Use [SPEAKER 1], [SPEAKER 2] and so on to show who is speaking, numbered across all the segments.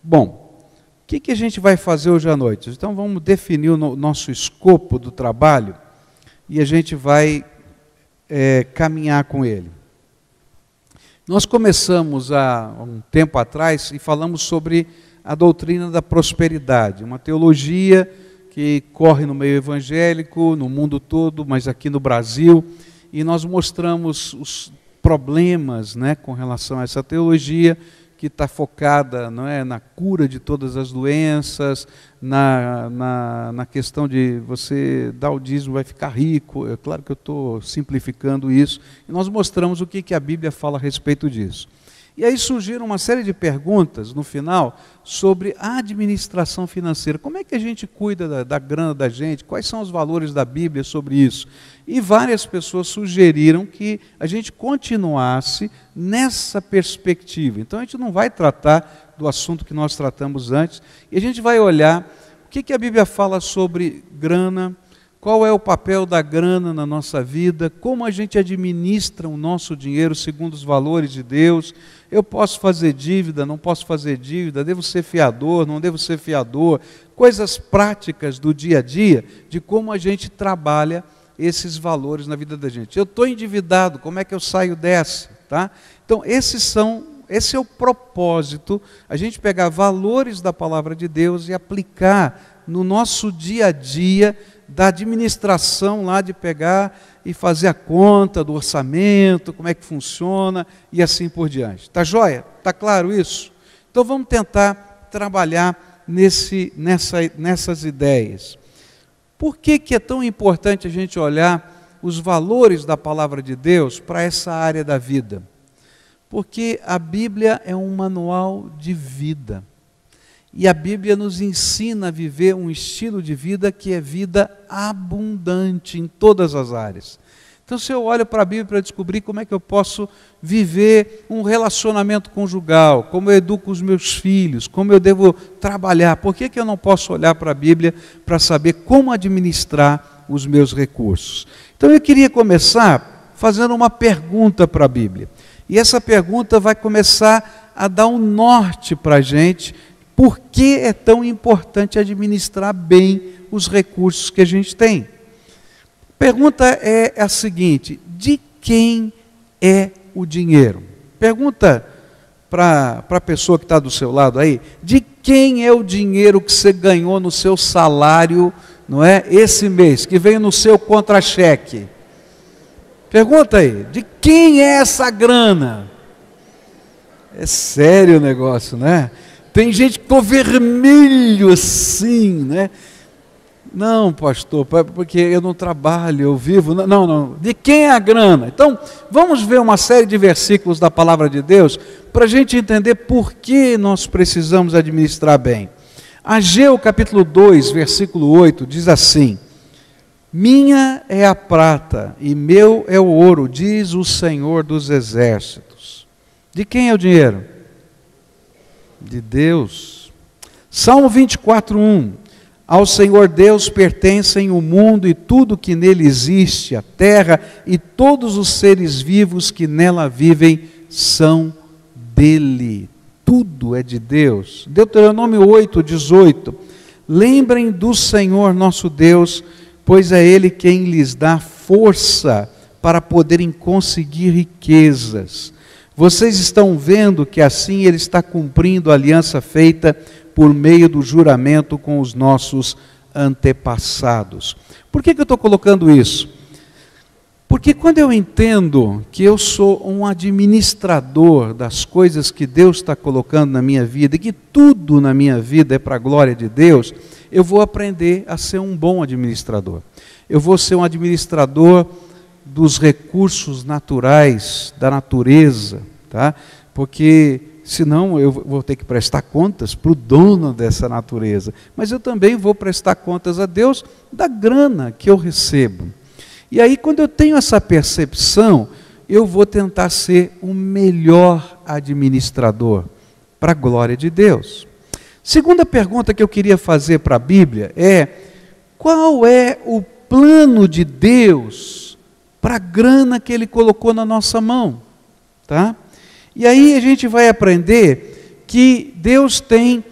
[SPEAKER 1] Bom, o que a gente vai fazer hoje à noite? Então vamos definir o nosso escopo do trabalho e a gente vai caminhar com ele. Nós começamos há um tempo atrás e falamos sobre a doutrina da prosperidade, uma teologia que corre no meio evangélico, no mundo todo, mas aqui no Brasil, e nós mostramos os problemas, com relação a essa teologia, que está focada, na cura de todas as doenças, na questão de você dar o dízimo, vai ficar rico. É claro que eu estou simplificando isso, e nós mostramos o que a Bíblia fala a respeito disso. E aí surgiram uma série de perguntas no final sobre a administração financeira. Como é que a gente cuida da grana da gente? Quais são os valores da Bíblia sobre isso? E várias pessoas sugeriram que a gente continuasse nessa perspectiva. Então a gente não vai tratar do assunto que nós tratamos antes, e a gente vai olhar o que a Bíblia fala sobre grana, qual é o papel da grana na nossa vida, como a gente administra o nosso dinheiro segundo os valores de Deus. Eu posso fazer dívida, não posso fazer dívida, devo ser fiador, não devo ser fiador, coisas práticas do dia a dia, de como a gente trabalha esses valores na vida da gente. Eu estou endividado, como é que eu saio dessa? Tá? Então esse é o propósito, a gente pegar valores da palavra de Deus e aplicar no nosso dia a dia, da administração lá, de pegar e fazer a conta do orçamento, como é que funciona e assim por diante. Tá joia? Tá claro isso? Então vamos tentar trabalhar nessas ideias. Por que é tão importante a gente olhar os valores da palavra de Deus para essa área da vida? Porque a Bíblia é um manual de vida. E a Bíblia nos ensina a viver um estilo de vida que é vida abundante em todas as áreas. Então, se eu olho para a Bíblia para descobrir como é que eu posso viver um relacionamento conjugal, como eu educo os meus filhos, como eu devo trabalhar, por que eu não posso olhar para a Bíblia para saber como administrar os meus recursos? Então, eu queria começar fazendo uma pergunta para a Bíblia. E essa pergunta vai começar a dar um norte para a gente. Por que é tão importante administrar bem os recursos que a gente tem? A pergunta é a seguinte: de quem é o dinheiro? Pergunta para a pessoa que está do seu lado aí: de quem é o dinheiro que você ganhou no seu salário, não é, esse mês, que veio no seu contra-cheque? Pergunta aí: de quem é essa grana? É sério o negócio, né? Tem gente que ficou vermelho assim, Não, pastor, porque eu não trabalho, eu vivo. Não. De quem é a grana? Então, vamos ver uma série de versículos da palavra de Deus para a gente entender por que nós precisamos administrar bem. Ageu capítulo 2, versículo 8, diz assim: minha é a prata e meu é o ouro, diz o Senhor dos exércitos. De quem é o dinheiro? De Deus. Salmo 24, 1. Ao Senhor Deus pertencem o mundo e tudo que nele existe, a terra e todos os seres vivos que nela vivem são dele. Tudo é de Deus. Deuteronômio 8, 18. Lembrem do Senhor nosso Deus, pois é Ele quem lhes dá força para poderem conseguir riquezas. Vocês estão vendo que assim Ele está cumprindo a aliança feita por meio do juramento com os nossos antepassados. Por que eu estou colocando isso? Porque quando eu entendo que eu sou um administrador das coisas que Deus está colocando na minha vida, e que tudo na minha vida é para a glória de Deus, eu vou aprender a ser um bom administrador. Eu vou ser um administrador dos recursos naturais, da natureza, tá? Porque senão eu vou ter que prestar contas para o dono dessa natureza, mas eu também vou prestar contas a Deus da grana que eu recebo. E aí, quando eu tenho essa percepção, eu vou tentar ser o melhor administrador, para a glória de Deus. Segunda pergunta que eu queria fazer para a Bíblia é: qual é o plano de Deus para a grana que Ele colocou na nossa mão? Tá? E aí a gente vai aprender que Deus tem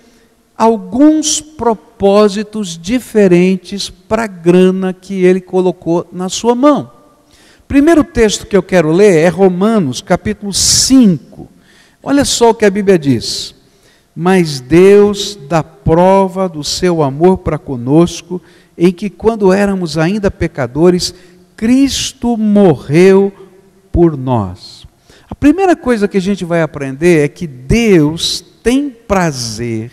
[SPEAKER 1] alguns propósitos diferentes para a grana que ele colocou na sua mão. Primeiro texto que eu quero ler é Romanos, capítulo 5. Olha só o que a Bíblia diz. Mas Deus dá prova do seu amor para conosco, em que quando éramos ainda pecadores, Cristo morreu por nós. A primeira coisa que a gente vai aprender é que Deus tem prazer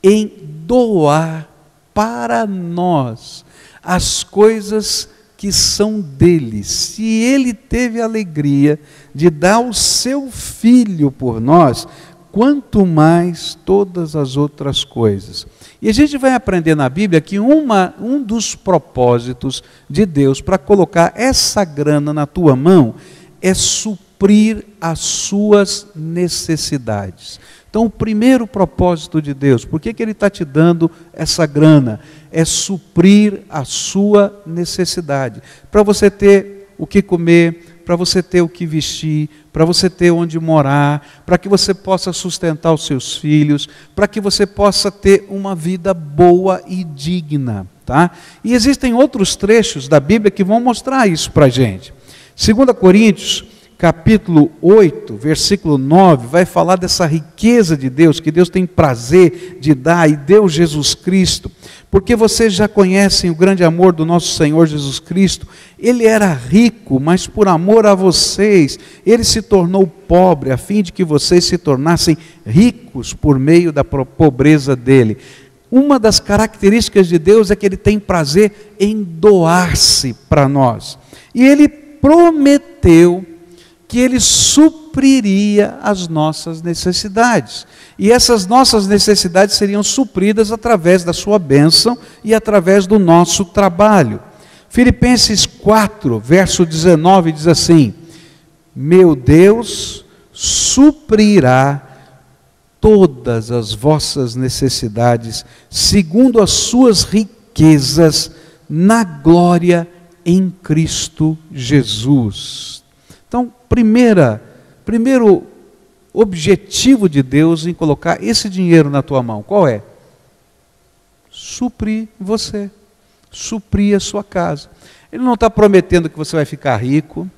[SPEAKER 1] em doar para nós as coisas que são dele. Se ele teve a alegria de dar o seu filho por nós, quanto mais todas as outras coisas. E a gente vai aprender na Bíblia que um dos propósitos de Deus para colocar essa grana na tua mão é suprir as suas necessidades. Então, o primeiro propósito de Deus, por que Ele está te dando essa grana? É suprir a sua necessidade. Para você ter o que comer, para você ter o que vestir, para você ter onde morar, para que você possa sustentar os seus filhos, para que você possa ter uma vida boa e digna. Tá? E existem outros trechos da Bíblia que vão mostrar isso para a gente. 2 Coríntios, capítulo 8, versículo 9, vai falar dessa riqueza de Deus, que Deus tem prazer de dar, e deu Jesus Cristo, porque vocês já conhecem o grande amor do nosso Senhor Jesus Cristo. Ele era rico, mas por amor a vocês, Ele se tornou pobre, a fim de que vocês se tornassem ricos por meio da pobreza dEle. Uma das características de Deus é que Ele tem prazer em doar-se para nós, e Ele prometeu que Ele supriria as nossas necessidades. E essas nossas necessidades seriam supridas através da sua bênção e através do nosso trabalho. Filipenses 4, verso 19, diz assim: meu Deus suprirá todas as vossas necessidades, segundo as suas riquezas, na glória em Cristo Jesus. Então, primeiro objetivo de Deus em colocar esse dinheiro na tua mão, qual é? Suprir você, suprir a sua casa. Ele não está prometendo que você vai ficar rico,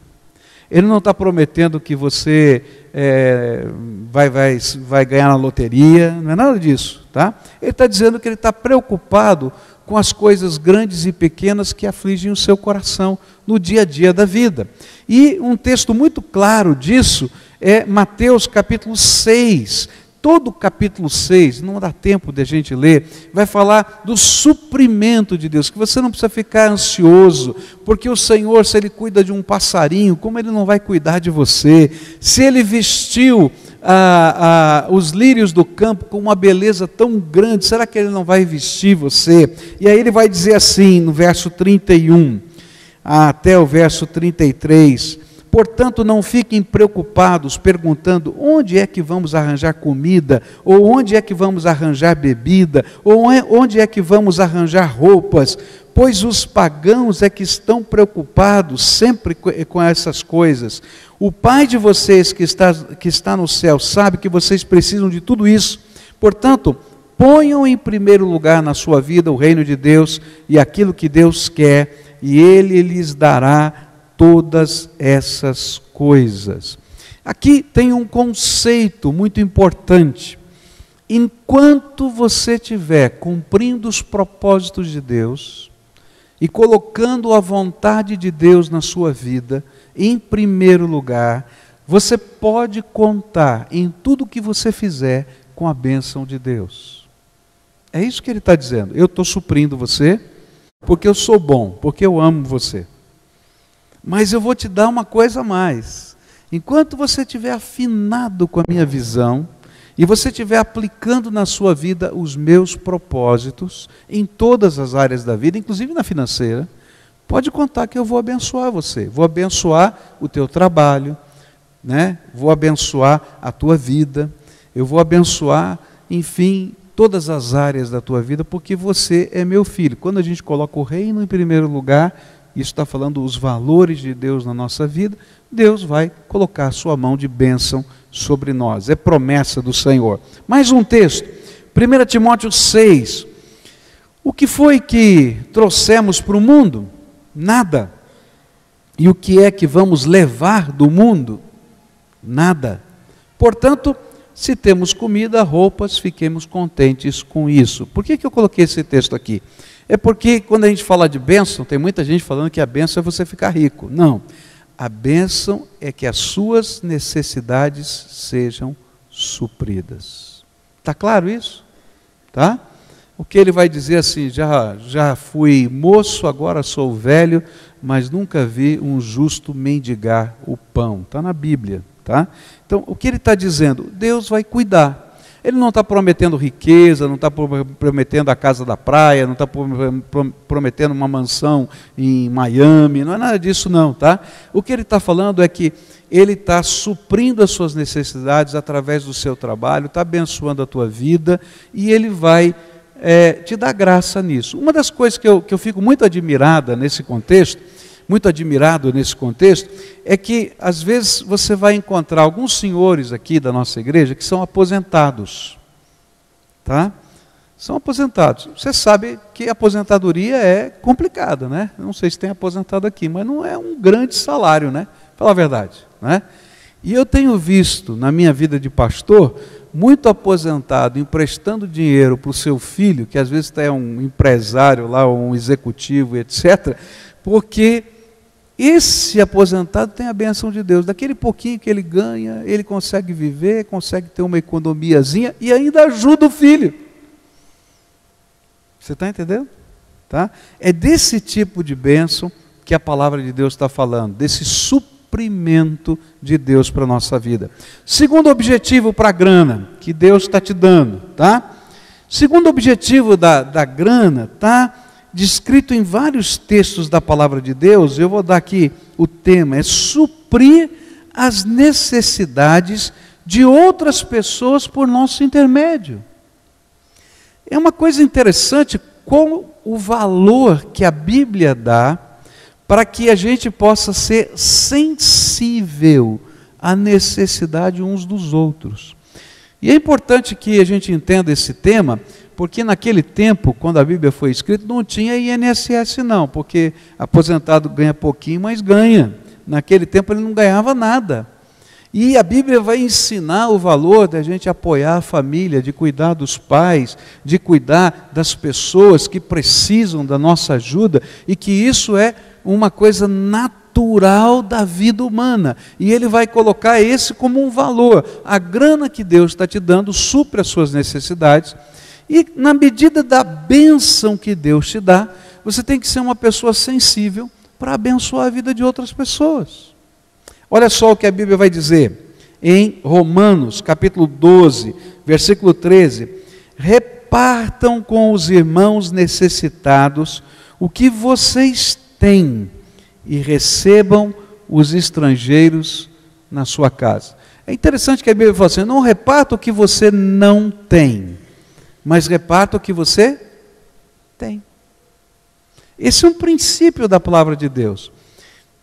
[SPEAKER 1] Ele não está prometendo que você vai ganhar na loteria, não é nada disso, tá? Ele está dizendo que Ele está preocupado com as coisas grandes e pequenas que afligem o seu coração no dia a dia da vida. E um texto muito claro disso é Mateus capítulo 6. Todo o capítulo 6, não dá tempo de a gente ler, vai falar do suprimento de Deus, que você não precisa ficar ansioso, porque o Senhor, se Ele cuida de um passarinho, como Ele não vai cuidar de você? Se Ele vestiu os lírios do campo com uma beleza tão grande, será que Ele não vai vestir você? E aí Ele vai dizer assim, no verso 31, até o verso 33, portanto não fiquem preocupados perguntando onde é que vamos arranjar comida, ou onde é que vamos arranjar bebida, ou onde é que vamos arranjar roupas, pois os pagãos é que estão preocupados sempre com essas coisas. O Pai de vocês que está no céu sabe que vocês precisam de tudo isso. Portanto, ponham em primeiro lugar na sua vida o reino de Deus e aquilo que Deus quer, e Ele lhes dará todas essas coisas. Aqui tem um conceito muito importante. Enquanto você estiver cumprindo os propósitos de Deus e colocando a vontade de Deus na sua vida em primeiro lugar, você pode contar em tudo que você fizer com a bênção de Deus. É isso que ele está dizendo. Eu estou suprindo você porque eu sou bom, porque eu amo você. Mas eu vou te dar uma coisa a mais. Enquanto você estiver afinado com a minha visão, e você estiver aplicando na sua vida os meus propósitos, em todas as áreas da vida, inclusive na financeira, pode contar que eu vou abençoar você. Vou abençoar o teu trabalho, né? Vou abençoar a tua vida, eu vou abençoar, enfim, todas as áreas da tua vida, porque você é meu filho. Quando a gente coloca o reino em primeiro lugar, isso está falando os valores de Deus na nossa vida, Deus vai colocar a sua mão de bênção sobre nós. É promessa do Senhor. Mais um texto, 1 Timóteo 6. O que foi que trouxemos para o mundo? Nada. E o que é que vamos levar do mundo? Nada. Portanto, se temos comida, roupas, fiquemos contentes com isso. Por que eu coloquei esse texto aqui? É porque quando a gente fala de bênção, tem muita gente falando que a bênção é você ficar rico. Não. A bênção é que as suas necessidades sejam supridas. Está claro isso? Tá? O que ele vai dizer assim, já fui moço, agora sou velho, mas nunca vi um justo mendigar o pão. Está na Bíblia. Tá? Então, o que ele está dizendo? Deus vai cuidar. Ele não está prometendo riqueza, não está prometendo a casa da praia, não está prometendo uma mansão em Miami, não é nada disso não, tá? O que ele está falando é que ele está suprindo as suas necessidades através do seu trabalho, está abençoando a tua vida e ele vai te dar graça nisso. Uma das coisas que eu fico muito admirado nesse contexto, é que às vezes você vai encontrar alguns senhores aqui da nossa igreja que são aposentados, tá? São aposentados. Você sabe que a aposentadoria é complicada, né? Eu não sei se tem aposentado aqui, mas não é um grande salário, né? Fala a verdade, né? E eu tenho visto na minha vida de pastor muito aposentado emprestando dinheiro para o seu filho, que às vezes é um empresário lá, um executivo, etc., porque esse aposentado tem a bênção de Deus. Daquele pouquinho que ele ganha, ele consegue viver, consegue ter uma economiazinha e ainda ajuda o filho. Você está entendendo? Tá? É desse tipo de bênção que a palavra de Deus está falando, desse suprimento de Deus para a nossa vida. Segundo objetivo para a grana, que Deus está te dando. Tá? Segundo objetivo da grana, está descrito em vários textos da palavra de Deus. Eu vou dar aqui o tema, é suprir as necessidades de outras pessoas por nosso intermédio. É uma coisa interessante com o valor que a Bíblia dá para que a gente possa ser sensível à necessidade uns dos outros. E é importante que a gente entenda esse tema, porque naquele tempo, quando a Bíblia foi escrita, não tinha INSS não, porque aposentado ganha pouquinho, mas ganha. Naquele tempo ele não ganhava nada. E a Bíblia vai ensinar o valor da gente apoiar a família, de cuidar dos pais, de cuidar das pessoas que precisam da nossa ajuda, e que isso é uma coisa natural da vida humana. E ele vai colocar esse como um valor. A grana que Deus está te dando supre as suas necessidades, e na medida da bênção que Deus te dá, você tem que ser uma pessoa sensível para abençoar a vida de outras pessoas. Olha só o que a Bíblia vai dizer em Romanos, capítulo 12, versículo 13. Repartam com os irmãos necessitados o que vocês têm e recebam os estrangeiros na sua casa. É interessante que a Bíblia fala assim, não reparta o que você não tem, mas reparta o que você tem. Esse é um princípio da palavra de Deus.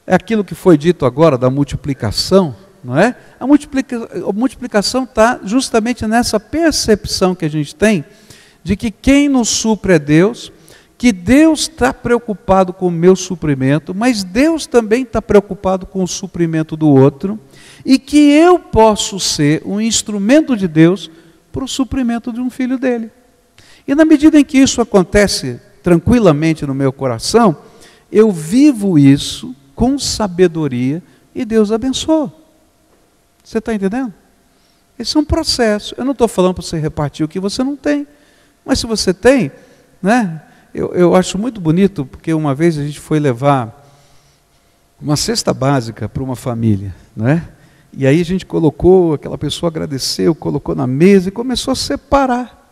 [SPEAKER 1] É aquilo que foi dito agora da multiplicação, não é? A multiplicação está justamente nessa percepção que a gente tem de que quem nos supre é Deus, que Deus está preocupado com o meu suprimento, mas Deus também está preocupado com o suprimento do outro, e que eu posso ser um instrumento de Deus para o suprimento de um filho dele. E na medida em que isso acontece tranquilamente no meu coração, eu vivo isso com sabedoria e Deus abençoa. Você está entendendo? Esse é um processo. Eu não estou falando para você repartir o que você não tem, mas se você tem, né? Eu acho muito bonito, porque uma vez a gente foi levar uma cesta básica para uma família, né? E aí a gente colocou, aquela pessoa agradeceu, colocou na mesa e começou a separar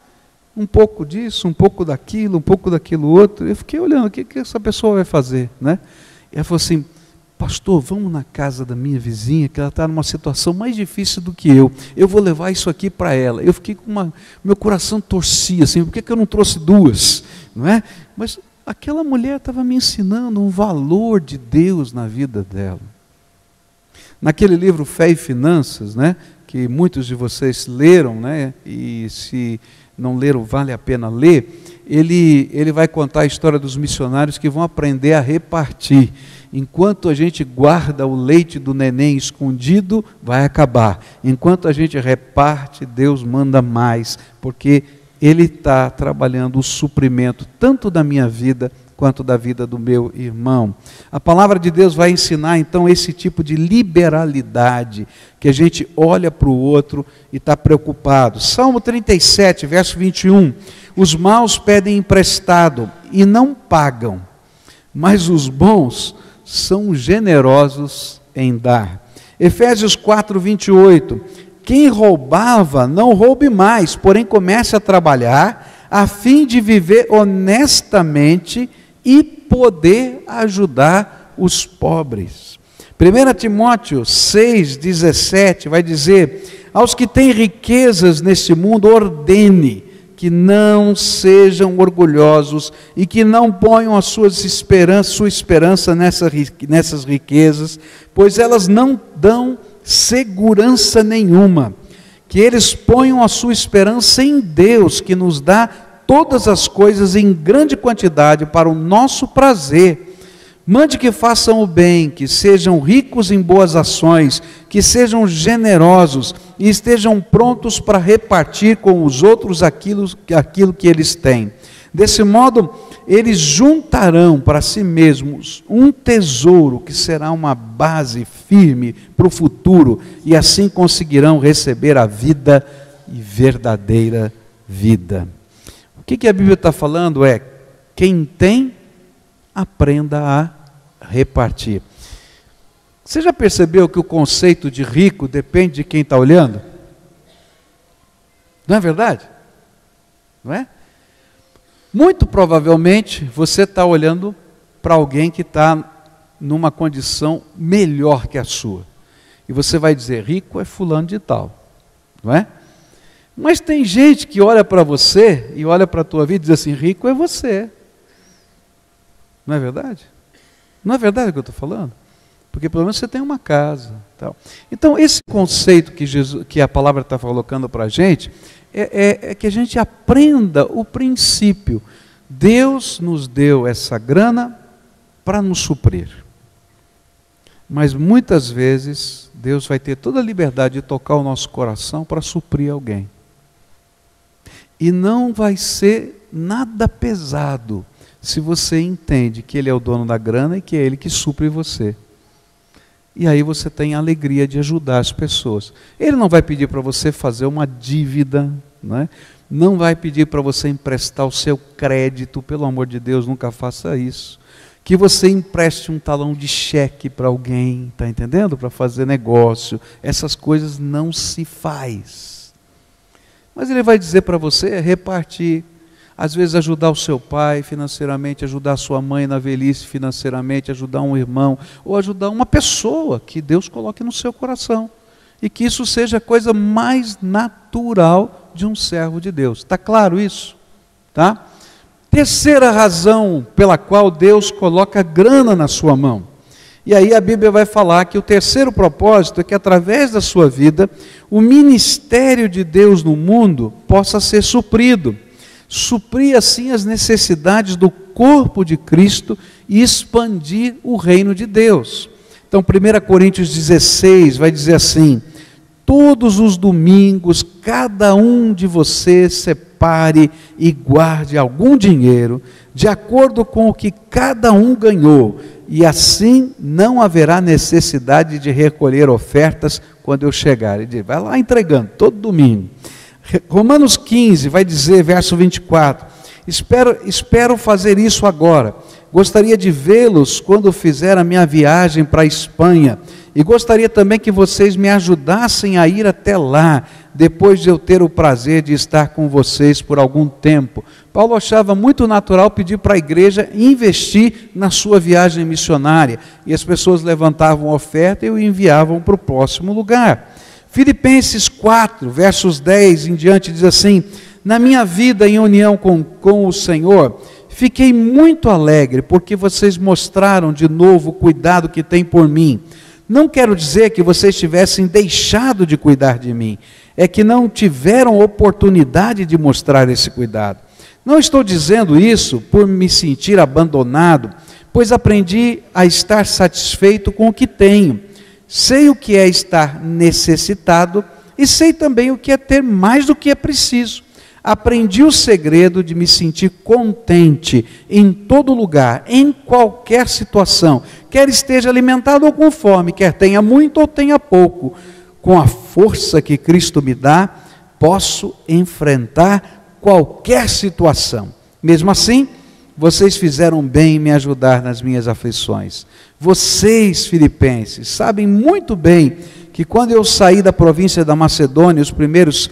[SPEAKER 1] um pouco disso, um pouco daquilo outro. Eu fiquei olhando, o que essa pessoa vai fazer, né? E ela falou assim, pastor, vamos na casa da minha vizinha, que ela está numa situação mais difícil do que eu vou levar isso aqui para ela. Eu fiquei com meu coração torcia, assim, por que eu não trouxe duas? Não é? Mas aquela mulher estava me ensinando um valor de Deus na vida dela. Naquele livro Fé e Finanças, né, que muitos de vocês leram, né, e se não leram, vale a pena ler. Ele vai contar a história dos missionários que vão aprender a repartir. Enquanto a gente guarda o leite do neném escondido, vai acabar. Enquanto a gente reparte, Deus manda mais, porque Ele está trabalhando o suprimento tanto da minha vida quanto da vida do meu irmão. A palavra de Deus vai ensinar então esse tipo de liberalidade, que a gente olha para o outro e está preocupado. Salmo 37, verso 21, os maus pedem emprestado e não pagam, mas os bons são generosos em dar. Efésios 4, 28, quem roubava não roube mais, porém comece a trabalhar, a fim de viver honestamente e poder ajudar os pobres. 1 Timóteo 6,17 vai dizer, aos que têm riquezas neste mundo, ordene que não sejam orgulhosos e que não ponham sua esperança nessas riquezas, pois elas não dão segurança nenhuma, que eles ponham a sua esperança em Deus, que nos dá todas as coisas em grande quantidade para o nosso prazer. Mande que façam o bem, que sejam ricos em boas ações, que sejam generosos e estejam prontos para repartir com os outros aquilo que eles têm. Desse modo, eles juntarão para si mesmos um tesouro que será uma base firme para o futuro, e assim conseguirão receber a vida e verdadeira vida. O que a Bíblia está falando é, quem tem, aprenda a repartir. Você já percebeu que o conceito de rico depende de quem está olhando? Não é verdade? Não é? Muito provavelmente você está olhando para alguém que está numa condição melhor que a sua. E você vai dizer, rico é fulano de tal. Não é? Mas tem gente que olha para você e olha para a tua vida e diz assim, rico é você. Não é verdade? Não é verdade o que eu estou falando? Porque pelo menos você tem uma casa. Tal. Então esse conceito que a palavra está colocando para a gente, é que a gente aprenda o princípio. Deus nos deu essa grana para nos suprir. Mas muitas vezes Deus vai ter toda a liberdade de tocar o nosso coração para suprir alguém. E não vai ser nada pesado se você entende que Ele é o dono da grana e que é Ele que supre você. E aí você tem a alegria de ajudar as pessoas. Ele não vai pedir para você fazer uma dívida, né? Não vai pedir para você emprestar o seu crédito, pelo amor de Deus, nunca faça isso. Que você empreste um talão de cheque para alguém, está entendendo? Para fazer negócio. Essas coisas não se faz. Mas Ele vai dizer para você repartir. Às vezes ajudar o seu pai financeiramente, ajudar a sua mãe na velhice financeiramente, ajudar um irmão, ou ajudar uma pessoa que Deus coloque no seu coração. E que isso seja a coisa mais natural de um servo de Deus. Está claro isso? Tá? Terceira razão pela qual Deus coloca grana na sua mão. E aí a Bíblia vai falar que o terceiro propósito é que através da sua vida, o ministério de Deus no mundo possa ser suprido. Suprir assim as necessidades do corpo de Cristo e expandir o reino de Deus. Então 1 Coríntios 16 vai dizer assim, todos os domingos cada um de vocês separe e guarde algum dinheiro, de acordo com o que cada um ganhou, e assim não haverá necessidade de recolher ofertas quando eu chegar. Ele diz, vai lá entregando todo domingo. Romanos 15 vai dizer, verso 24, espero fazer isso agora, gostaria de vê-los quando fizer a minha viagem para a Espanha, e gostaria também que vocês me ajudassem a ir até lá, depois de eu ter o prazer de estar com vocês por algum tempo. Paulo achava muito natural pedir para a igreja investir na sua viagem missionária, e as pessoas levantavam oferta e o enviavam para o próximo lugar. Filipenses 4, versos 10 em diante, diz assim, na minha vida em união com o Senhor, fiquei muito alegre, porque vocês mostraram de novo o cuidado que têm por mim. Não quero dizer que vocês tivessem deixado de cuidar de mim, é que não tiveram oportunidade de mostrar esse cuidado. Não estou dizendo isso por me sentir abandonado, pois aprendi a estar satisfeito com o que tenho. Sei o que é estar necessitado e sei também o que é ter mais do que é preciso. Aprendi o segredo de me sentir contente em todo lugar, em qualquer situação, quer esteja alimentado ou com fome, quer tenha muito ou tenha pouco. Com a força que Cristo me dá, posso enfrentar qualquer situação. Mesmo assim, vocês fizeram bem em me ajudar nas minhas aflições. Vocês, filipenses, sabem muito bem que quando eu saí da província da Macedônia, os primeiros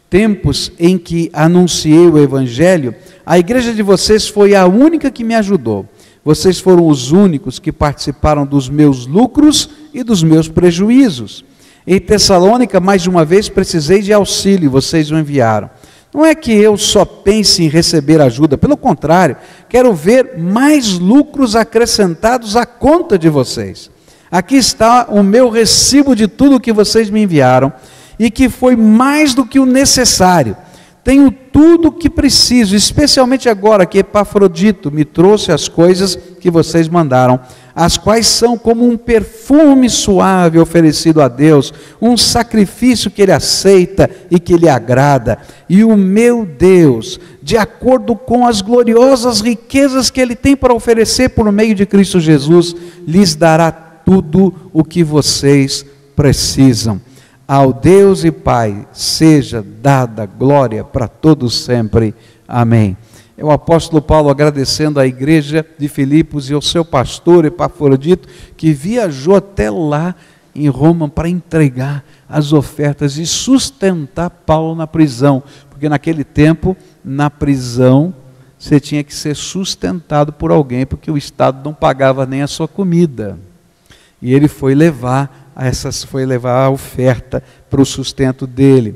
[SPEAKER 1] tempos em que anunciei o Evangelho, a igreja de vocês foi a única que me ajudou. Vocês foram os únicos que participaram dos meus lucros e dos meus prejuízos. Em Tessalônica, mais de uma vez, precisei de auxílio, vocês o enviaram. Não é que eu só pense em receber ajuda, pelo contrário, quero ver mais lucros acrescentados à conta de vocês. Aqui está o meu recibo de tudo que vocês me enviaram, e que foi mais do que o necessário. Tenho tudo o que preciso, especialmente agora que Epafrodito me trouxe as coisas que vocês mandaram, as quais são como um perfume suave oferecido a Deus, um sacrifício que Ele aceita e que lhe agrada. E o meu Deus, de acordo com as gloriosas riquezas que Ele tem para oferecer por meio de Cristo Jesus, lhes dará tudo o que vocês precisam. Ao Deus e Pai seja dada glória para todos sempre. Amém. É o apóstolo Paulo agradecendo à igreja de Filipos e ao seu pastor Epafrodito, que viajou até lá em Roma para entregar as ofertas e sustentar Paulo na prisão, porque naquele tempo, na prisão, você tinha que ser sustentado por alguém, porque o Estado não pagava nem a sua comida. E ele foi levar a oferta para o sustento dele.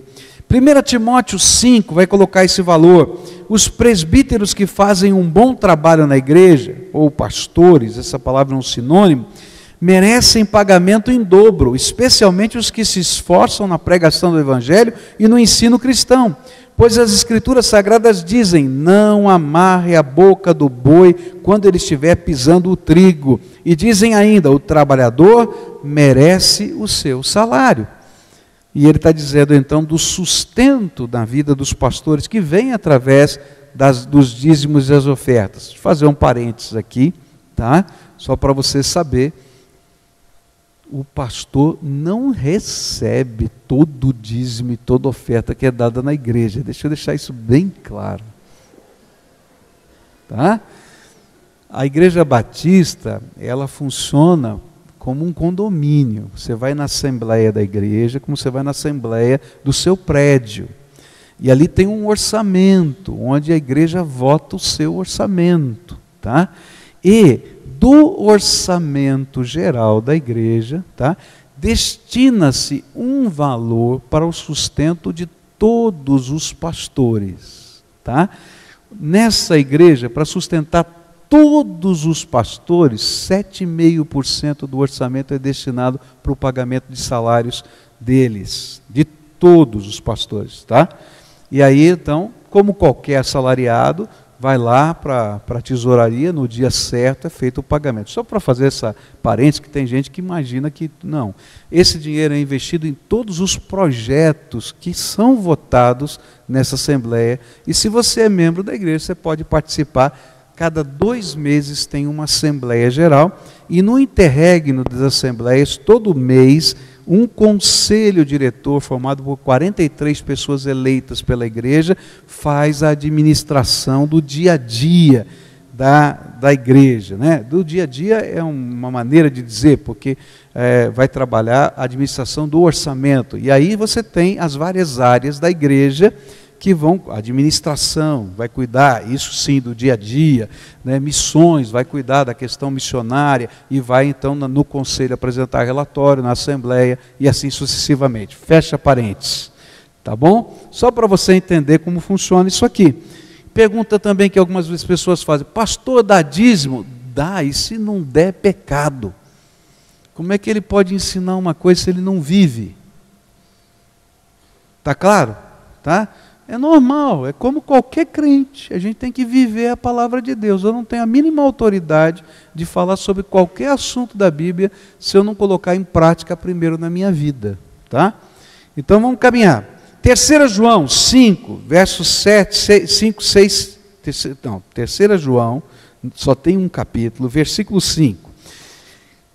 [SPEAKER 1] 1 Timóteo 5 vai colocar esse valor. Os presbíteros que fazem um bom trabalho na igreja, ou pastores, essa palavra é um sinônimo, merecem pagamento em dobro, especialmente os que se esforçam na pregação do Evangelho e no ensino cristão. Pois as Escrituras Sagradas dizem: não amarre a boca do boi quando ele estiver pisando o trigo. E dizem ainda: o trabalhador merece o seu salário. E ele está dizendo então do sustento da vida dos pastores, que vem através dos dízimos e das ofertas. Vou fazer um parênteses aqui, tá? Só para você saber. O pastor não recebe todo o dízimo e toda oferta que é dada na igreja. Deixa eu deixar isso bem claro. Tá? A igreja batista, ela funciona como um condomínio. Você vai na assembleia da igreja, como você vai na assembleia do seu prédio. E ali tem um orçamento, onde a igreja vota o seu orçamento. Tá? E do orçamento geral da igreja, tá, destina-se um valor para o sustento de todos os pastores. Tá? Nessa igreja, para sustentar todos os pastores, 7,5% do orçamento é destinado para o pagamento de salários deles, de todos os pastores. Tá? E aí, então, como qualquer assalariado, vai lá para a tesouraria, no dia certo é feito o pagamento. Só para fazer essa parênteses, que tem gente que imagina que não. Esse dinheiro é investido em todos os projetos que são votados nessa assembleia. E se você é membro da igreja, você pode participar. Cada 2 meses tem uma assembleia geral. E no interregno das assembleias, todo mês, um conselho diretor formado por 43 pessoas eleitas pela igreja faz a administração do dia a dia da igreja. Né? Do dia a dia é uma maneira de dizer, porque vai trabalhar a administração do orçamento. E aí você tem as várias áreas da igreja que vão, a administração vai cuidar, isso sim, do dia a dia, né? Missões, vai cuidar da questão missionária e vai então no conselho apresentar relatório, na assembleia e assim sucessivamente. Fecha parênteses, tá bom? Só para você entender como funciona isso aqui. Pergunta também que algumas pessoas fazem: pastor, dá dízimo? Dá, e se não der, é pecado. Como é que ele pode ensinar uma coisa se ele não vive? Está claro? Tá? É normal, é como qualquer crente. A gente tem que viver a palavra de Deus. Eu não tenho a mínima autoridade de falar sobre qualquer assunto da Bíblia se eu não colocar em prática primeiro na minha vida. Tá? Então vamos caminhar. 3 João 5, versos 7, 5, 6, não, 3 João, só tem um capítulo, versículo 5.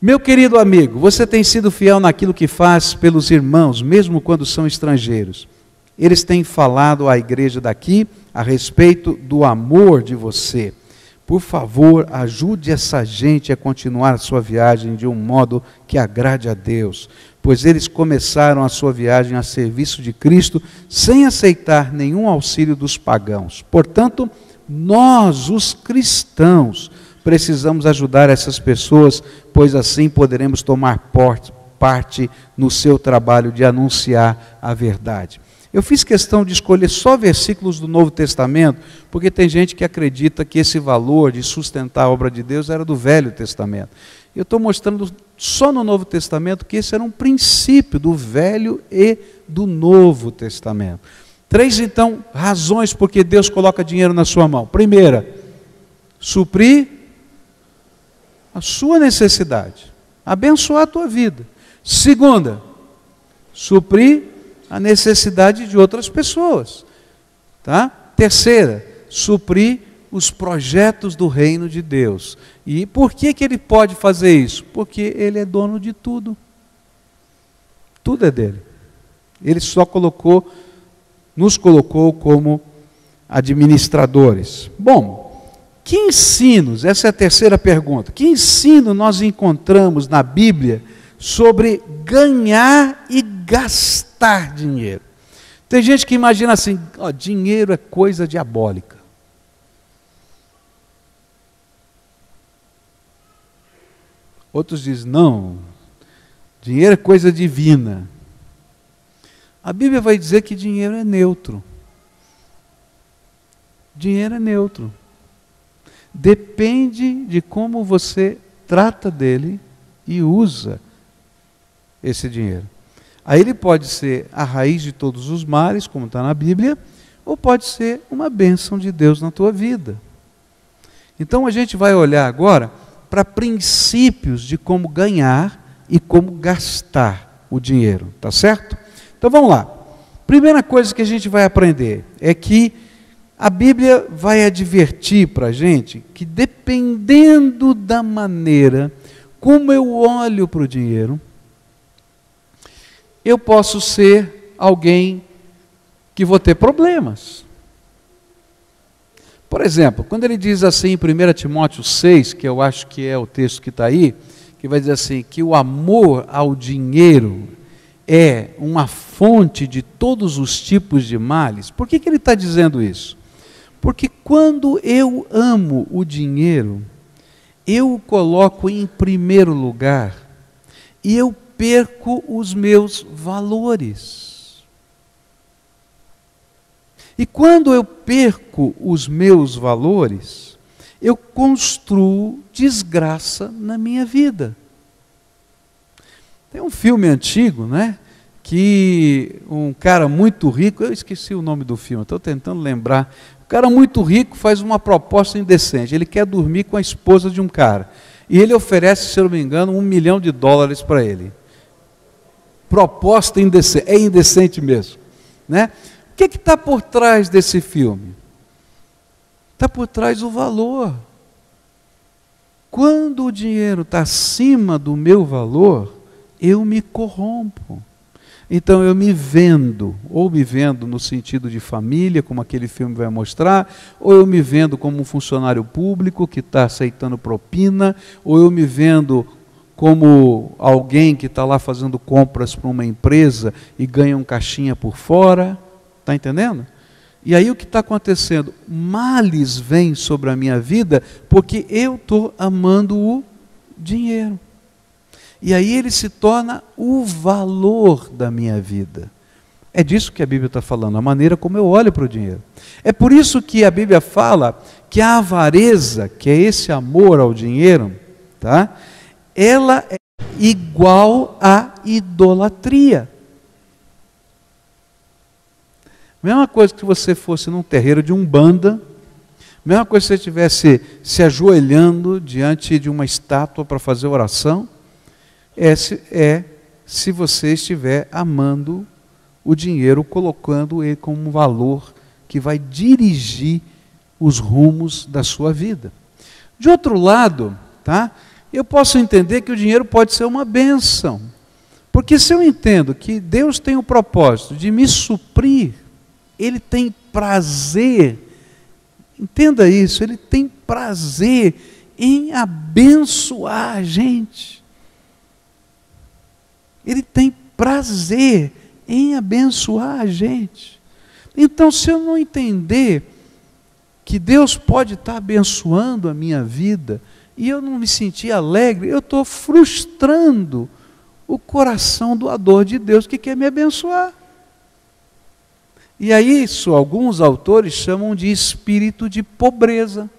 [SPEAKER 1] Meu querido amigo, você tem sido fiel naquilo que faz pelos irmãos, mesmo quando são estrangeiros. Eles têm falado à igreja daqui a respeito do amor de você. Por favor, ajude essa gente a continuar a sua viagem de um modo que agrade a Deus, pois eles começaram a sua viagem a serviço de Cristo sem aceitar nenhum auxílio dos pagãos. Portanto, nós, os cristãos, precisamos ajudar essas pessoas, pois assim poderemos tomar parte no seu trabalho de anunciar a verdade. Eu fiz questão de escolher só versículos do Novo Testamento, porque tem gente que acredita que esse valor de sustentar a obra de Deus era do Velho Testamento. Eu estou mostrando só no Novo Testamento que esse era um princípio do Velho e do Novo Testamento. 3, então, razões por que Deus coloca dinheiro na sua mão. Primeira, suprir a sua necessidade, abençoar a tua vida. Segunda, suprir a necessidade de outras pessoas. Tá? Terceira, suprir os projetos do reino de Deus. E por que ele pode fazer isso? Porque ele é dono de tudo. Tudo é dele. Ele só nos colocou como administradores. Bom, que ensinos, essa é a terceira pergunta, que ensino nós encontramos na Bíblia sobre ganhar e gastar dinheiro? Tem gente que imagina assim, ó, dinheiro é coisa diabólica. Outros dizem, não, dinheiro é coisa divina. A Bíblia vai dizer que dinheiro é neutro. Dinheiro é neutro. Depende de como você trata dele e usa esse dinheiro. Aí ele pode ser a raiz de todos os males, como está na Bíblia, ou pode ser uma bênção de Deus na tua vida. Então a gente vai olhar agora para princípios de como ganhar e como gastar o dinheiro, tá certo? Então vamos lá. Primeira coisa que a gente vai aprender é que a Bíblia vai advertir para a gente que dependendo da maneira como eu olho para o dinheiro, eu posso ser alguém que vou ter problemas. Por exemplo, quando ele diz assim em 1 Timóteo 6, que eu acho que é o texto que está aí, que vai dizer assim, que o amor ao dinheiro é uma fonte de todos os tipos de males. Por que ele está dizendo isso? Porque quando eu amo o dinheiro, eu o coloco em primeiro lugar e eu perco os meus valores. E quando eu perco os meus valores, eu construo desgraça na minha vida. Tem um filme antigo, né? Que um cara muito rico, eu esqueci o nome do filme, estou tentando lembrar. Um cara muito rico faz uma proposta indecente. Ele quer dormir com a esposa de um cara. E ele oferece, se eu não me engano, $1 milhão para ele. Proposta indecente, é indecente mesmo. Né? O que está por trás desse filme? Está por trás o valor. Quando o dinheiro está acima do meu valor, eu me corrompo. Então eu me vendo, ou me vendo no sentido de família, como aquele filme vai mostrar, ou eu me vendo como um funcionário público que está aceitando propina, ou eu me vendo como alguém que está lá fazendo compras para uma empresa e ganha um caixinha por fora, está entendendo? E aí o que está acontecendo? Males vêm sobre a minha vida porque eu estou amando o dinheiro. E aí ele se torna o valor da minha vida. É disso que a Bíblia está falando, a maneira como eu olho para o dinheiro. É por isso que a Bíblia fala que a avareza, que é esse amor ao dinheiro, tá? Ela é igual à idolatria. Mesma coisa que você fosse num terreiro de Umbanda, mesma coisa que você estivesse se ajoelhando diante de uma estátua para fazer oração, se você estiver amando o dinheiro, colocando ele como um valor que vai dirigir os rumos da sua vida. De outro lado, tá? Eu posso entender que o dinheiro pode ser uma bênção. Porque se eu entendo que Deus tem o propósito de me suprir, Ele tem prazer, entenda isso, Ele tem prazer em abençoar a gente. Ele tem prazer em abençoar a gente. Então, se eu não entender que Deus pode estar abençoando a minha vida, e eu não me sentir alegre, eu estou frustrando o coração doador de Deus que quer me abençoar. E aí isso alguns autores chamam de espírito de pobreza,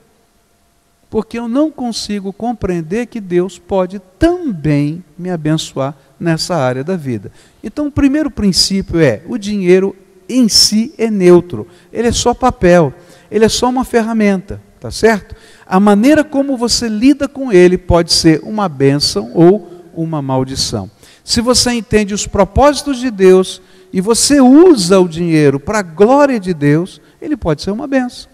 [SPEAKER 1] porque eu não consigo compreender que Deus pode também me abençoar nessa área da vida. Então o primeiro princípio é, o dinheiro em si é neutro, ele é só papel, ele é só uma ferramenta, tá certo? A maneira como você lida com ele pode ser uma bênção ou uma maldição. Se você entende os propósitos de Deus e você usa o dinheiro para a glória de Deus, ele pode ser uma bênção.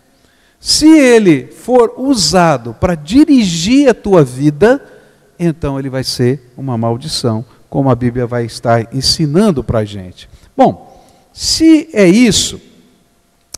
[SPEAKER 1] Se ele for usado para dirigir a tua vida, então ele vai ser uma maldição, como a Bíblia vai estar ensinando para a gente. Bom, se é isso,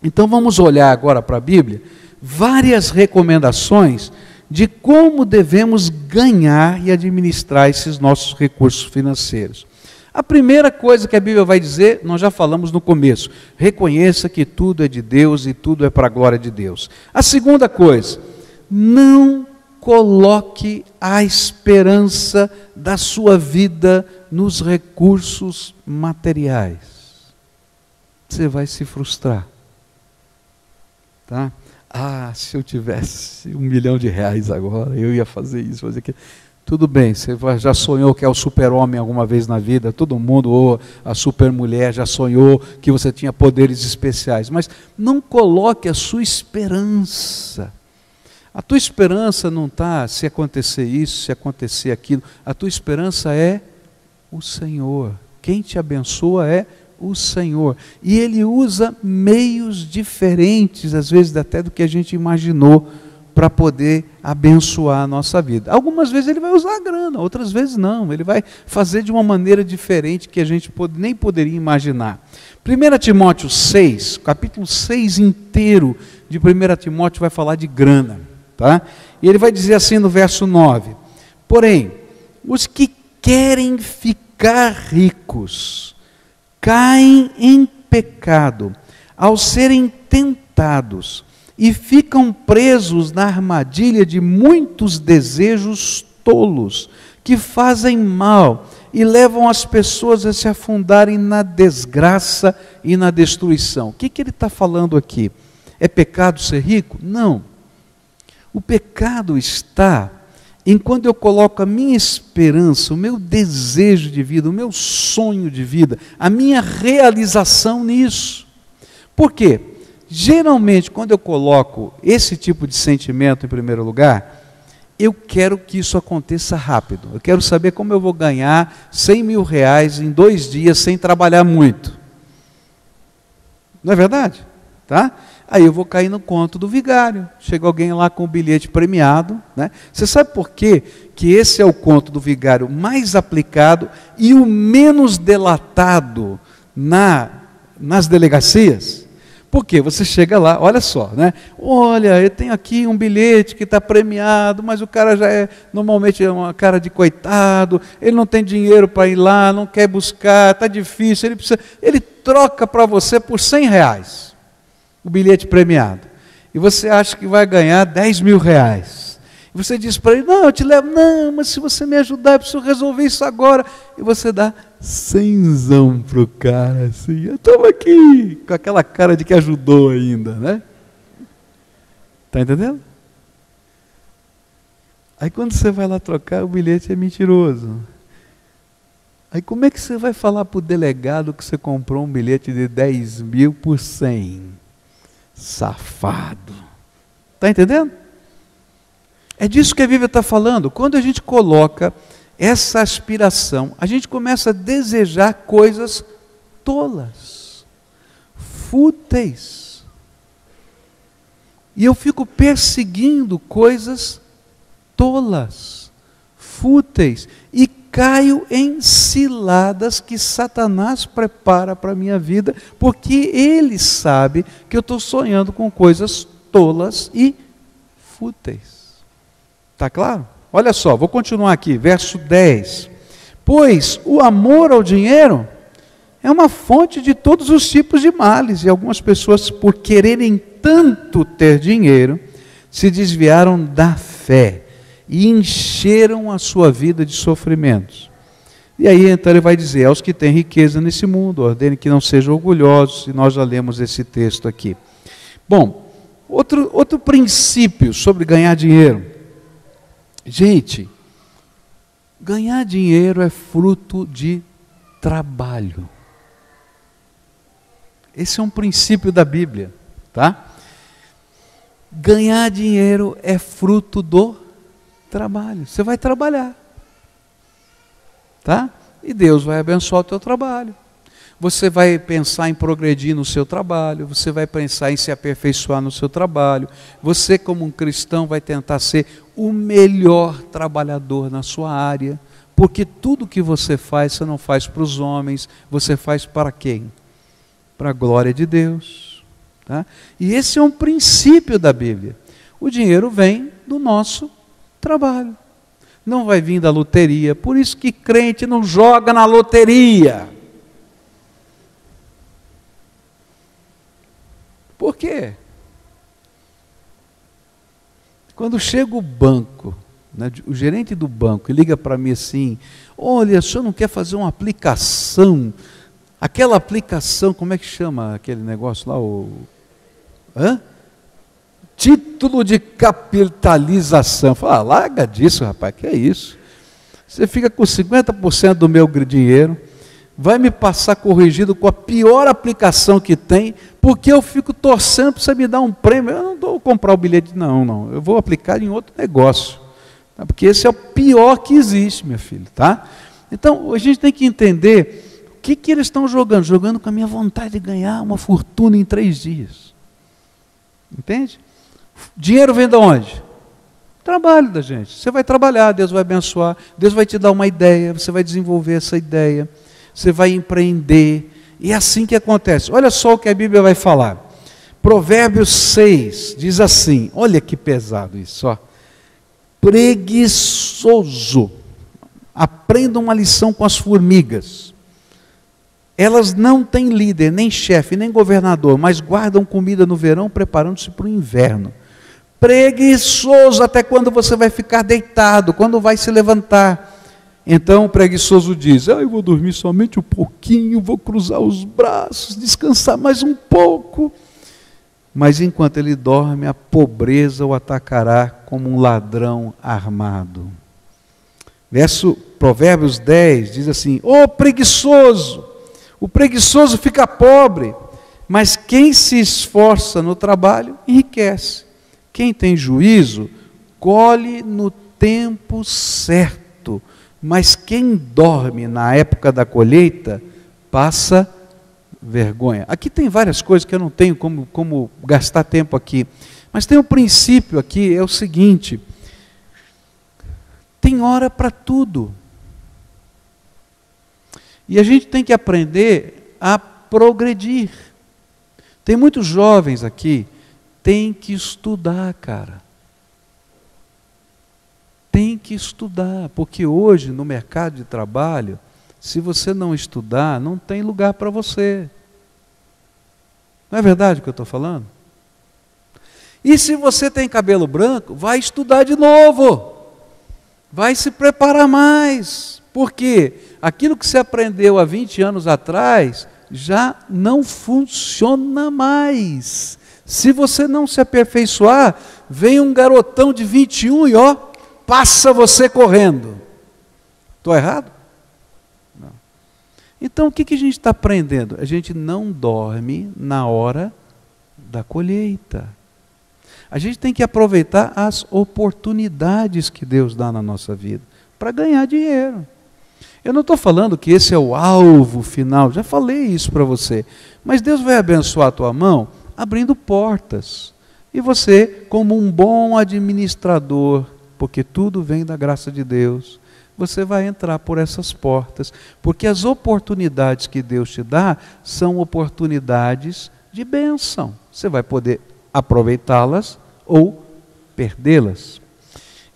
[SPEAKER 1] então vamos olhar agora para a Bíblia, várias recomendações de como devemos ganhar e administrar esses nossos recursos financeiros. A primeira coisa que a Bíblia vai dizer, nós já falamos no começo, reconheça que tudo é de Deus e tudo é para a glória de Deus. A segunda coisa, não coloque a esperança da sua vida nos recursos materiais. Você vai se frustrar. Tá? Ah, se eu tivesse R$1 milhão agora, eu ia fazer isso, fazer aquilo. Tudo bem, você já sonhou que é o super-homem alguma vez na vida, todo mundo, ou a super-mulher já sonhou que você tinha poderes especiais, mas não coloque a sua esperança. A tua esperança não está se acontecer isso, se acontecer aquilo, a tua esperança é o Senhor. Quem te abençoa é o Senhor. E Ele usa meios diferentes, às vezes até do que a gente imaginou, para poder abençoar a nossa vida. Algumas vezes Ele vai usar a grana, outras vezes não. Ele vai fazer de uma maneira diferente que a gente nem poderia imaginar. 1 Timóteo 6, capítulo 6 inteiro de 1 Timóteo vai falar de grana. Tá? E ele vai dizer assim no verso 9, porém, os que querem ficar ricos, caem em pecado, ao serem tentados, e ficam presos na armadilha de muitos desejos tolos, que fazem mal, e levam as pessoas a se afundarem na desgraça e na destruição. O que ele está falando aqui? É pecado ser rico? Não. O pecado está em quando eu coloco a minha esperança, o meu desejo de vida, o meu sonho de vida, a minha realização nisso. Por quê? Geralmente, quando eu coloco esse tipo de sentimento em primeiro lugar, eu quero que isso aconteça rápido. Eu quero saber como eu vou ganhar R$100 mil em 2 dias sem trabalhar muito. Não é verdade? Tá? Aí eu vou cair no conto do vigário. Chega alguém lá com o bilhete premiado. Né? Você sabe por quê? Que esse é o conto do vigário mais aplicado e o menos delatado nas delegacias? Porque você chega lá, olha só, né? Olha, eu tenho aqui um bilhete que está premiado, mas o cara já normalmente é uma cara de coitado, ele não tem dinheiro para ir lá, não quer buscar, está difícil, ele troca para você por R$100, o bilhete premiado. E você acha que vai ganhar R$10 mil. E você diz para ele, não, eu te levo, não, mas se você me ajudar, eu preciso resolver isso agora. E você dá 100 para o cara, assim, toma aqui, com aquela cara de que ajudou ainda, né? Está entendendo? Aí quando você vai lá trocar, o bilhete é mentiroso. Aí como é que você vai falar para o delegado que você comprou um bilhete de 10 mil por 100? Safado. Está entendendo? É disso que a Bíblia está falando. Quando a gente coloca essa aspiração, a gente começa a desejar coisas tolas, fúteis. E eu fico perseguindo coisas tolas, fúteis, e caio em ciladas que Satanás prepara para a minha vida, porque ele sabe que eu estou sonhando com coisas tolas e fúteis. Está claro? Olha só, vou continuar aqui, verso 10. Pois o amor ao dinheiro é uma fonte de todos os tipos de males, e algumas pessoas, por quererem tanto ter dinheiro, se desviaram da fé e encheram a sua vida de sofrimentos. E aí então ele vai dizer, aos que têm riqueza nesse mundo, ordene que não sejam orgulhosos, e nós já lemos esse texto aqui. Bom, outro princípio sobre ganhar dinheiro. Gente, ganhar dinheiro é fruto de trabalho. Esse é um princípio da Bíblia, tá? Ganhar dinheiro é fruto do trabalho. Você vai trabalhar, tá? E Deus vai abençoar o teu trabalho. Você vai pensar em progredir no seu trabalho, você vai pensar em se aperfeiçoar no seu trabalho. Você, como um cristão, vai tentar ser o melhor trabalhador na sua área, porque tudo que você faz, você não faz para os homens, você faz para quem? Para a glória de Deus, tá? E esse é um princípio da Bíblia. O dinheiro vem do nosso trabalho, não vai vir da loteria. Por isso que crente não joga na loteria. Por quê? Quando chega o banco, né, o gerente do banco, e liga para mim assim, olha, o senhor não quer fazer uma aplicação? Aquela aplicação, como é que chama aquele negócio lá? Título de capitalização. Fala, larga disso, rapaz, que é isso? Você fica com 50% do meu dinheiro, vai me passar corrigido com a pior aplicação que tem, porque eu fico torcendo para você me dar um prêmio. Eu não vou comprar o bilhete, não. Eu vou aplicar em outro negócio, tá? Porque esse é o pior que existe, meu filho, tá? Então, a gente tem que entender o que eles estão jogando. Jogando com a minha vontade de ganhar uma fortuna em 3 dias. Entende? Dinheiro vem de onde? Trabalho da gente. Você vai trabalhar, Deus vai abençoar, Deus vai te dar uma ideia, você vai desenvolver essa ideia, você vai empreender, e é assim que acontece. Olha só o que a Bíblia vai falar. Provérbios 6 diz assim, olha que pesado isso, ó. Preguiçoso, aprenda uma lição com as formigas. Elas não têm líder, nem chefe, nem governador, mas guardam comida no verão, preparando-se para o inverno. Preguiçoso, até quando você vai ficar deitado, quando vai se levantar? Então o preguiçoso diz, eu vou dormir somente um pouquinho, vou cruzar os braços, descansar mais um pouco. Mas enquanto ele dorme, a pobreza o atacará como um ladrão armado. Provérbios 10 diz assim, preguiçoso, o preguiçoso fica pobre, mas quem se esforça no trabalho enriquece. Quem tem juízo colhe no tempo certo, mas quem dorme na época da colheita passa vergonha. Aqui tem várias coisas que eu não tenho como gastar tempo aqui, mas tem um princípio aqui, é o seguinte: tem hora para tudo. E a gente tem que aprender a progredir. Tem muitos jovens aqui, tem que estudar, cara. Tem que estudar, porque hoje no mercado de trabalho, se você não estudar, não tem lugar para você. Não é verdade o que eu estou falando? E se você tem cabelo branco, vai estudar de novo. Vai se preparar mais. Por quê? Aquilo que você aprendeu há 20 anos atrás, já não funciona mais. Se você não se aperfeiçoar, vem um garotão de 21 e passa você correndo. Estou errado? Não. Então o que a gente está aprendendo? A gente não dorme na hora da colheita. A gente tem que aproveitar as oportunidades que Deus dá na nossa vida para ganhar dinheiro. Eu não estou falando que esse é o alvo final, já falei isso para você. Mas Deus vai abençoar a tua mão abrindo portas. E você, como um bom administrador, porque tudo vem da graça de Deus, você vai entrar por essas portas. Porque as oportunidades que Deus te dá são oportunidades de bênção. Você vai poder aproveitá-las ou perdê-las.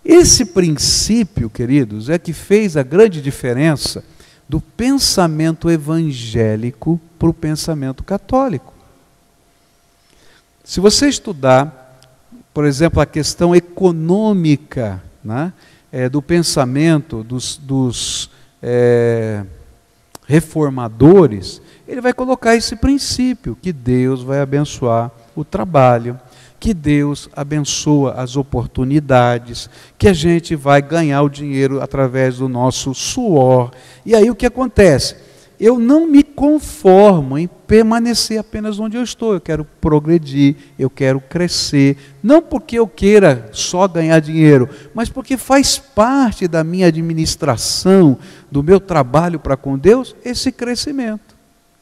[SPEAKER 1] Esse princípio, queridos, é que fez a grande diferença do pensamento evangélico para o pensamento católico. Se você estudar, por exemplo, a questão econômica, né, do pensamento dos reformadores, ele vai colocar esse princípio, que Deus vai abençoar o trabalho, que Deus abençoa as oportunidades, que a gente vai ganhar o dinheiro através do nosso suor. E aí o que acontece? Eu não me conformo em permanecer apenas onde eu estou, eu quero progredir, eu quero crescer, não porque eu queira só ganhar dinheiro, mas porque faz parte da minha administração, do meu trabalho para com Deus, esse crescimento.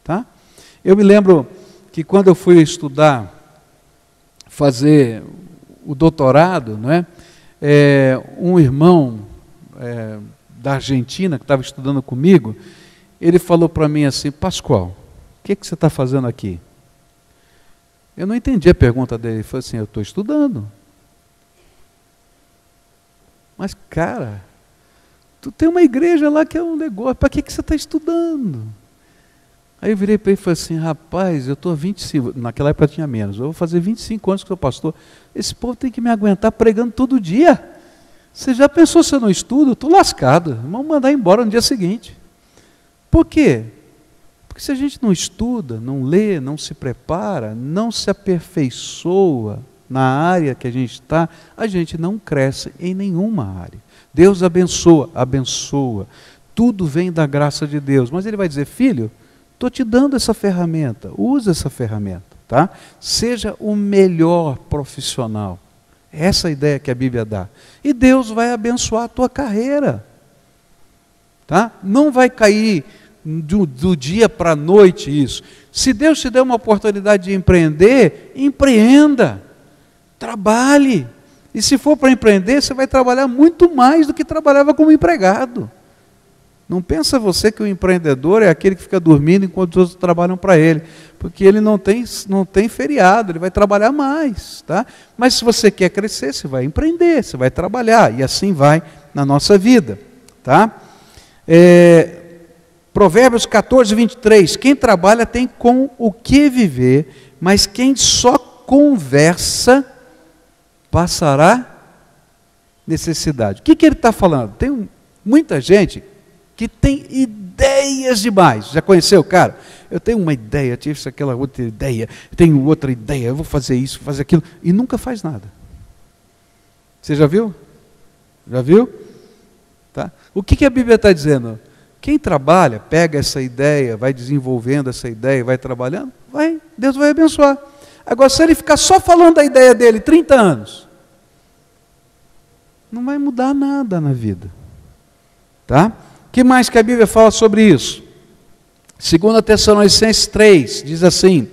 [SPEAKER 1] Tá? Eu me lembro que quando eu fui estudar, fazer o doutorado, não é? Um irmão da Argentina, que estava estudando comigo, ele falou para mim assim: Pascoal, o que você está fazendo aqui? Eu não entendi a pergunta dele. Ele falou assim: eu estou estudando. Mas cara, tu tem uma igreja lá que é um negócio, para que você está estudando? Aí eu virei para ele e falei assim: rapaz, eu estou 25, naquela época tinha menos, eu vou fazer 25 anos que sou pastor, esse povo tem que me aguentar pregando todo dia. Você já pensou se eu não estudo? Eu estou lascado, vamos mandar embora no dia seguinte. Por quê? Porque se a gente não estuda, não lê, não se prepara, não se aperfeiçoa na área que a gente não cresce em nenhuma área. Deus abençoa, tudo vem da graça de Deus, mas Ele vai dizer: filho, estou te dando essa ferramenta, usa essa ferramenta, tá? Seja o melhor profissional. Essa é a ideia que a Bíblia dá. E Deus vai abençoar a tua carreira. Tá? Não vai cair do dia para a noite isso. Se Deus te der uma oportunidade de empreender, empreenda. Trabalhe. E se for para empreender, você vai trabalhar muito mais do que trabalhava como empregado. Não pensa você que o empreendedor é aquele que fica dormindo enquanto os outros trabalham para ele, porque ele não tem feriado, ele vai trabalhar mais, tá? Mas se você quer crescer, você vai empreender, você vai trabalhar, e assim vai na nossa vida, tá? Provérbios 14, 23, quem trabalha tem com o que viver, mas quem só conversa passará necessidade. O que ele está falando? Tem muita gente que tem ideias demais. Já conheceu o cara? Eu tenho uma ideia, tive aquela outra ideia, tenho outra ideia, eu vou fazer isso, vou fazer aquilo, e nunca faz nada. Você já viu? Já viu? Tá? O que a Bíblia está dizendo? Quem trabalha, pega essa ideia, vai desenvolvendo essa ideia, vai trabalhando, Deus vai abençoar. Agora, se ele ficar só falando da ideia dele 30 anos, não vai mudar nada na vida. Tá? O que mais que a Bíblia fala sobre isso? 2 Tessalonicenses 3, diz assim: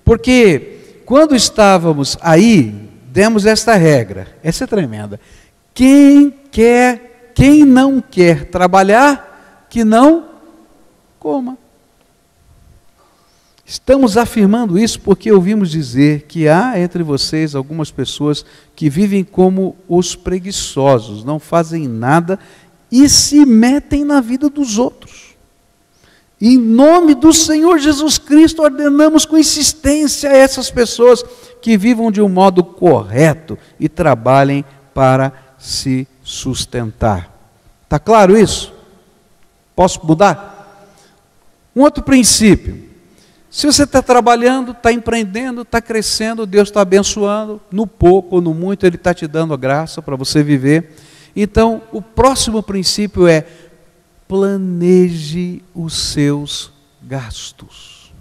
[SPEAKER 1] porque quando estávamos aí, demos esta regra, essa é tremenda: quem não quer trabalhar, que não coma. Estamos afirmando isso porque ouvimos dizer que há entre vocês algumas pessoas que vivem como os preguiçosos, não fazem nada e se metem na vida dos outros. Em nome do Senhor Jesus Cristo, ordenamos com insistência a essas pessoas que vivam de um modo correto e trabalhem para se sustentar. Está claro isso? Posso mudar? Um outro princípio. Se você está trabalhando, está empreendendo, está crescendo, Deus está abençoando, no pouco ou no muito, Ele está te dando a graça para você viver. Então, o próximo princípio é: planeje os seus gastos.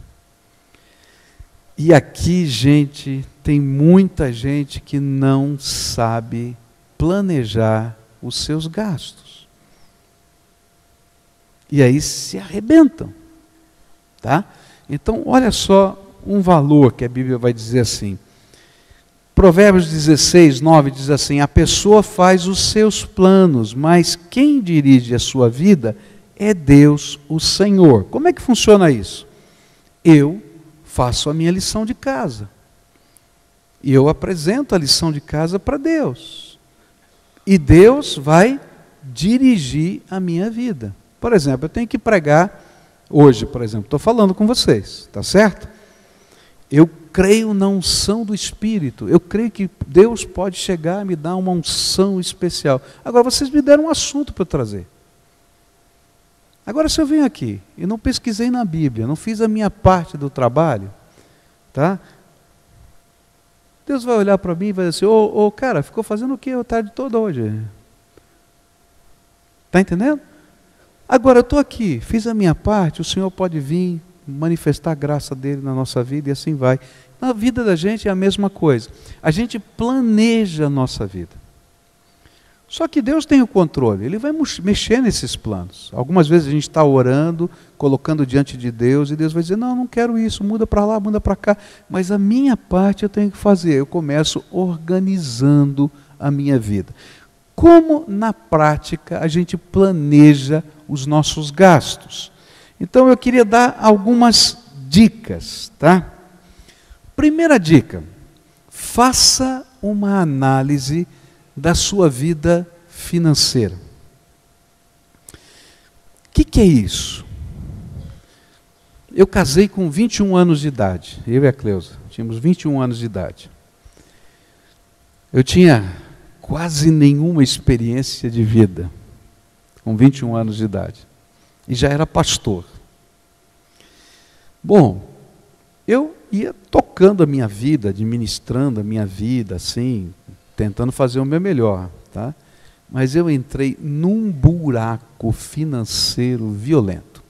[SPEAKER 1] E aqui, gente, tem muita gente que não sabe planejar os seus gastos. E aí se arrebentam, tá? Então, olha só um valor que a Bíblia vai dizer assim. Provérbios 16, 9 diz assim: a pessoa faz os seus planos, mas quem dirige a sua vida é Deus, o Senhor. Como é que funciona isso? Eu faço a minha lição de casa. E eu apresento a lição de casa para Deus. E Deus vai dirigir a minha vida. Por exemplo, eu tenho que pregar hoje, por exemplo, estou falando com vocês, tá certo? Eu creio na unção do Espírito. Eu creio que Deus pode chegar e me dar uma unção especial. Agora, vocês me deram um assunto para eu trazer. Agora, se eu venho aqui e não pesquisei na Bíblia, não fiz a minha parte do trabalho, tá? Deus vai olhar para mim e vai dizer assim: ô cara, ficou fazendo o que a tarde toda hoje? Está entendendo? Agora, eu estou aqui, fiz a minha parte, o Senhor pode vir manifestar a graça dele na nossa vida e assim vai. Na vida da gente é a mesma coisa. A gente planeja a nossa vida. Só que Deus tem o controle, Ele vai mexer nesses planos. Algumas vezes a gente está orando, colocando diante de Deus, e Deus vai dizer: não quero isso, muda para lá, muda para cá. Mas a minha parte eu tenho que fazer. Eu começo organizando a minha vida. Como na prática a gente planeja os nossos gastos? Então eu queria dar algumas dicas, tá? Primeira dica: faça uma análise da sua vida financeira. O que é isso? Eu casei com 21 anos de idade, eu e a Cleusa, tínhamos 21 anos de idade. Eu tinha quase nenhuma experiência de vida, com 21 anos de idade, e já era pastor. Bom, eu ia tocando a minha vida, administrando a minha vida, assim, tentando fazer o meu melhor, tá? Mas eu entrei num buraco financeiro violento.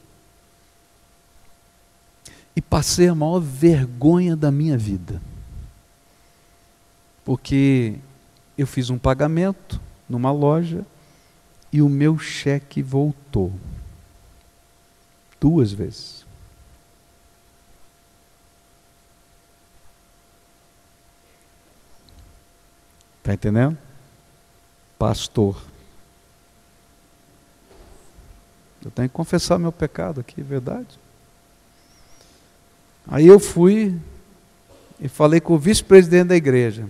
[SPEAKER 1] E passei a maior vergonha da minha vida. Porque eu fiz um pagamento numa loja e o meu cheque voltou 2 vezes. Está entendendo? Pastor. Eu tenho que confessar meu pecado aqui, é verdade? Aí eu fui e falei com o vice-presidente da igreja.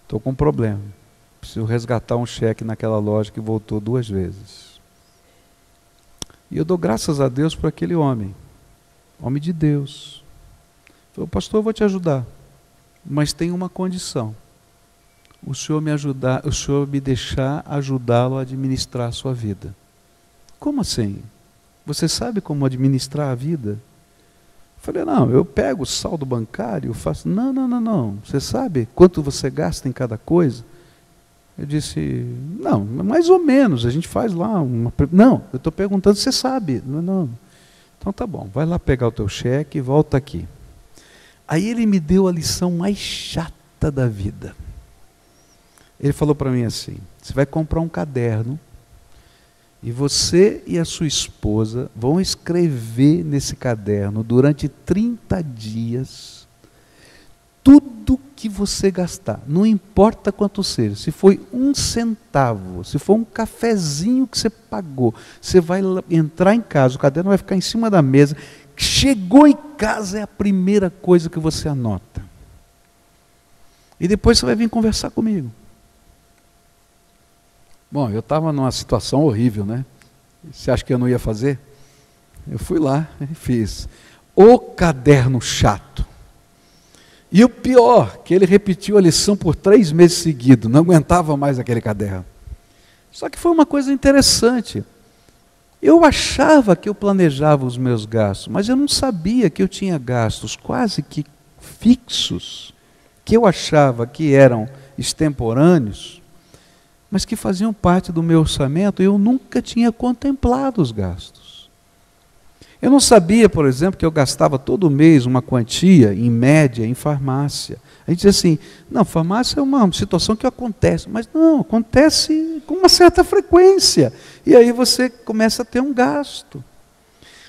[SPEAKER 1] Estou com um problema. Preciso resgatar um cheque naquela loja que voltou 2 vezes. E eu dou graças a Deus por aquele homem. Homem de Deus. Falei: pastor, eu vou te ajudar. Mas tem uma condição. O senhor me deixar ajudá-lo a administrar a sua vida. Como assim? Você sabe como administrar a vida? Eu falei: não, eu pego o saldo bancário, faço... Não. Você sabe quanto você gasta em cada coisa? Eu disse: não, mais ou menos, a gente faz lá uma... Não, eu estou perguntando se você sabe. Não. Então tá bom, vai lá pegar o teu cheque e volta aqui. Aí ele me deu a lição mais chata da vida. Ele falou para mim assim: você vai comprar um caderno e você e a sua esposa vão escrever nesse caderno durante 30 dias tudo que você gastar, não importa quanto seja, se foi 1 centavo, se for um cafezinho que você pagou, você vai entrar em casa, o caderno vai ficar em cima da mesa, chegou em casa é a primeira coisa que você anota. E depois você vai vir conversar comigo. Bom, eu estava numa situação horrível, né? Você acha que eu não ia fazer? Eu fui lá e fiz. O caderno chato. E o pior, que ele repetiu a lição por 3 meses seguidos, não aguentava mais aquele caderno. Só que foi uma coisa interessante. Eu achava que eu planejava os meus gastos, mas eu não sabia que eu tinha gastos quase que fixos, que eu achava que eram extemporâneos, mas que faziam parte do meu orçamento e eu nunca tinha contemplado os gastos. Eu não sabia, por exemplo, que eu gastava todo mês uma quantia, em média, em farmácia. A gente diz assim, não, farmácia é uma situação que acontece, mas não, acontece com uma certa frequência. E aí você começa a ter um gasto.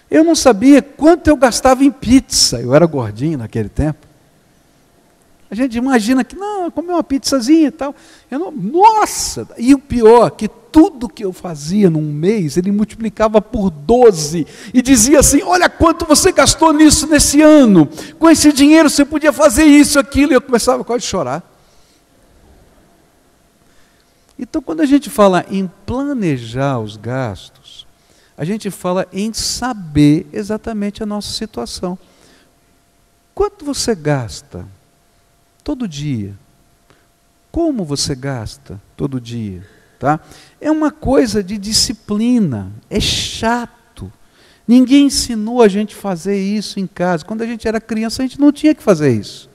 [SPEAKER 1] Eu não sabia quanto eu gastava em pizza, eu era gordinho naquele tempo. A gente imagina que, não, comer uma pizzazinha e tal. Nossa! E o pior, que tudo que eu fazia num mês, ele multiplicava por 12. E dizia assim, olha quanto você gastou nisso nesse ano. Com esse dinheiro você podia fazer isso, aquilo. E eu começava quase a chorar. Então, quando a gente fala em planejar os gastos, a gente fala em saber exatamente a nossa situação. Quanto você gasta todo dia? Como você gasta todo dia? Tá? É uma coisa de disciplina, é chato. Ninguém ensinou a gente a fazer isso em casa. Quando a gente era criança, a gente não tinha que fazer isso.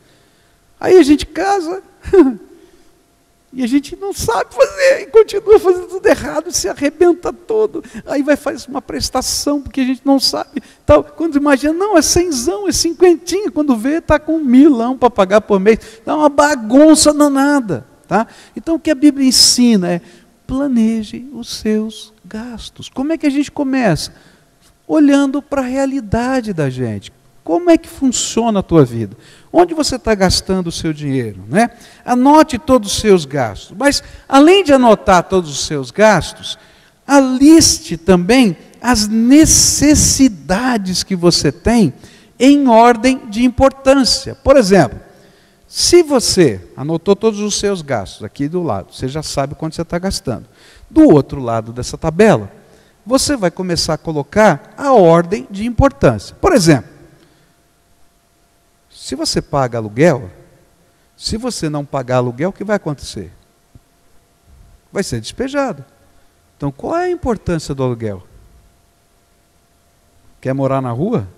[SPEAKER 1] Aí a gente casa e a gente não sabe fazer, e continua fazendo tudo errado, se arrebenta todo. Aí vai fazer uma prestação, porque a gente não sabe. Tal. Quando imagina, não, é 100zão, é 50, quando vê, está com 1000 para pagar por mês. Dá uma bagunça danada. Tá? Então o que a Bíblia ensina é, planeje os seus gastos. Como é que a gente começa? Olhando para a realidade da gente. Como é que funciona a tua vida? Onde você está gastando o seu dinheiro? Né? Anote todos os seus gastos. Mas, além de anotar todos os seus gastos, aliste também as necessidades que você tem em ordem de importância. Por exemplo, se você anotou todos os seus gastos aqui do lado, você já sabe quanto você está gastando. Do outro lado dessa tabela, você vai começar a colocar a ordem de importância. Por exemplo, se você paga aluguel, se você não pagar aluguel, o que vai acontecer? Vai ser despejado. Então, qual é a importância do aluguel? Quer morar na rua?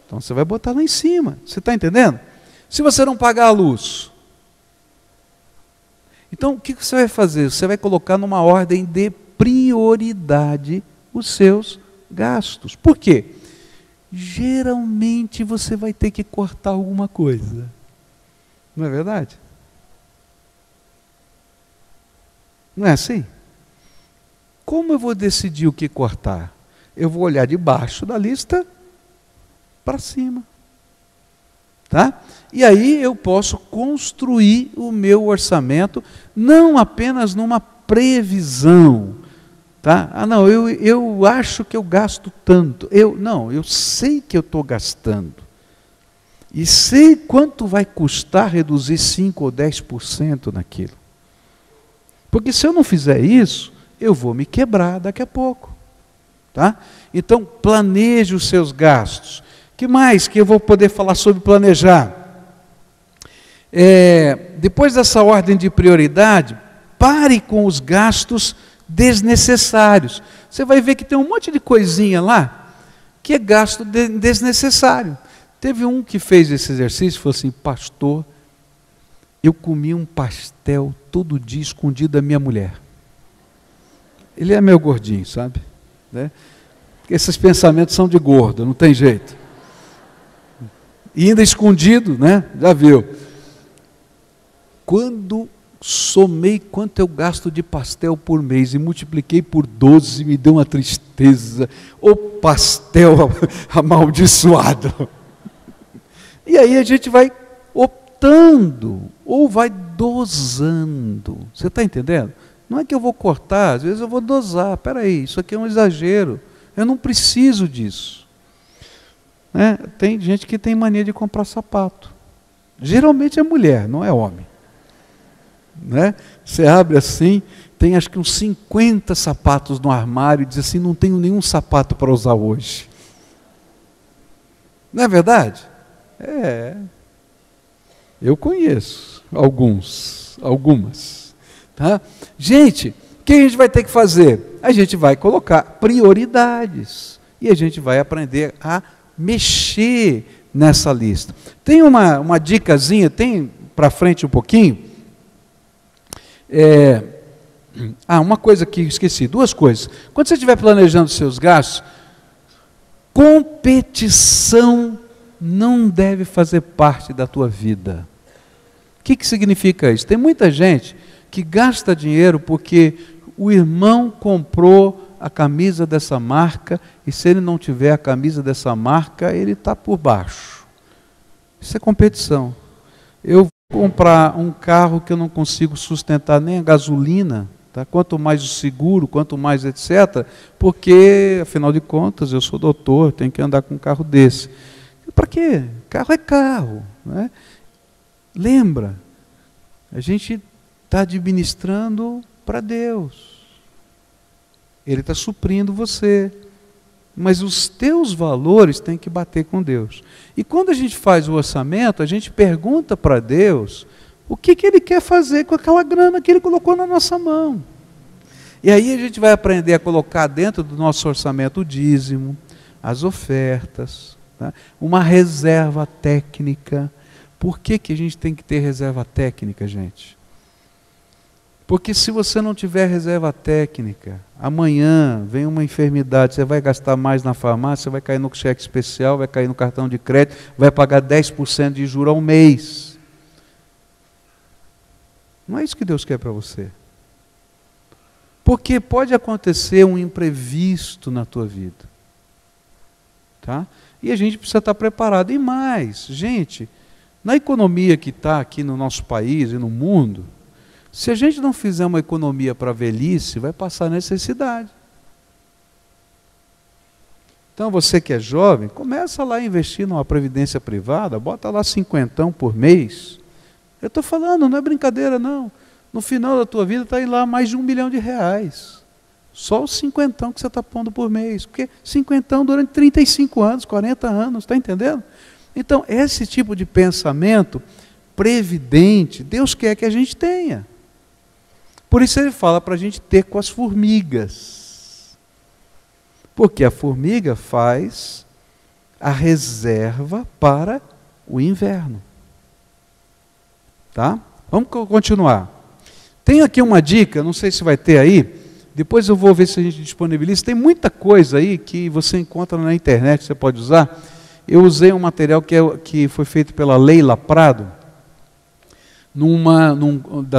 [SPEAKER 1] Então, você vai botar lá em cima. Você está entendendo? Se você não pagar a luz, então, o que você vai fazer? Você vai colocar numa ordem de prioridade os seus gastos. Por quê? Geralmente você vai ter que cortar alguma coisa. Não é verdade? Não é assim? Como eu vou decidir o que cortar? Eu vou olhar de baixo da lista para cima. Tá? E aí eu posso construir o meu orçamento, não apenas numa previsão. Tá? Ah, não, eu acho que eu gasto tanto. Eu sei que eu estou gastando. E sei quanto vai custar reduzir 5 ou 10% naquilo. Porque se eu não fizer isso, eu vou me quebrar daqui a pouco. Tá? Então, planeje os seus gastos. O que mais que eu vou poder falar sobre planejar? Depois dessa ordem de prioridade, pare com os gastos desnecessários. Você vai ver que tem um monte de coisinha lá que é gasto desnecessário. Teve um que fez esse exercício e falou assim, pastor, eu comi um pastel todo dia escondido da minha mulher. Ele é meio gordinho, sabe? Né? Esses pensamentos são de gordo, não tem jeito. E ainda escondido, né? Já viu. Quando somei quanto eu gasto de pastel por mês e multipliquei por 12, me deu uma tristeza. O pastel amaldiçoado. E aí a gente vai optando, ou vai dosando. Você está entendendo? Não é que eu vou cortar, às vezes eu vou dosar. Espera aí, isso aqui é um exagero. Eu não preciso disso. Né? Tem gente que tem mania de comprar sapato. Geralmente é mulher, não é homem. Né? Você abre assim, tem acho que uns 50 sapatos no armário e diz assim, não tenho nenhum sapato para usar hoje. Não é verdade? Eu conheço algumas. Tá? Gente, o que a gente vai ter que fazer? A gente vai colocar prioridades e a gente vai aprender a mexer nessa lista. Tem uma dicasinha, tem para frente um pouquinho. Uma coisa que esqueci, duas coisas. Quando você estiver planejando os seus gastos, competição não deve fazer parte da tua vida. O que significa isso? Tem muita gente que gasta dinheiro porque o irmão comprou a camisa dessa marca e se ele não tiver a camisa dessa marca, ele está por baixo. Isso é competição. Eu vou comprar um carro que eu não consigo sustentar nem a gasolina, tá? Quanto mais o seguro, quanto mais etc. Porque, afinal de contas, eu sou doutor, tenho que andar com um carro desse. Para quê? Carro é carro, né? Lembra, a gente está administrando para Deus. Ele está suprindo você. Mas os teus valores têm que bater com Deus. E quando a gente faz o orçamento, a gente pergunta para Deus o que Ele quer fazer com aquela grana que Ele colocou na nossa mão. E aí a gente vai aprender a colocar dentro do nosso orçamento o dízimo, as ofertas, tá? Uma reserva técnica. Por que a gente tem que ter reserva técnica, gente? Porque se você não tiver reserva técnica, amanhã vem uma enfermidade, você vai gastar mais na farmácia, vai cair no cheque especial, vai cair no cartão de crédito, vai pagar 10% de juros ao mês. Não é isso que Deus quer para você. Porque pode acontecer um imprevisto na tua vida. Tá? E a gente precisa estar preparado. E mais, gente, na economia que está aqui no nosso país e no mundo, se a gente não fizer uma economia para a velhice, vai passar necessidade. Então você que é jovem, começa lá a investir numa previdência privada, bota lá 50 por mês. Eu estou falando, não é brincadeira não. No final da tua vida está aí lá mais de R$1 milhão. Só os 50 que você está pondo por mês. Porque 50 durante 35 anos, 40 anos, está entendendo? Então, esse tipo de pensamento previdente, Deus quer que a gente tenha. Por isso ele fala para a gente ter com as formigas. Porque a formiga faz a reserva para o inverno. Tá? Vamos continuar. Tem aqui uma dica, não sei se vai ter aí, depois eu vou ver se a gente disponibiliza. Tem muita coisa aí que você encontra na internet, você pode usar. Eu usei um material que foi feito pela Leila Prado,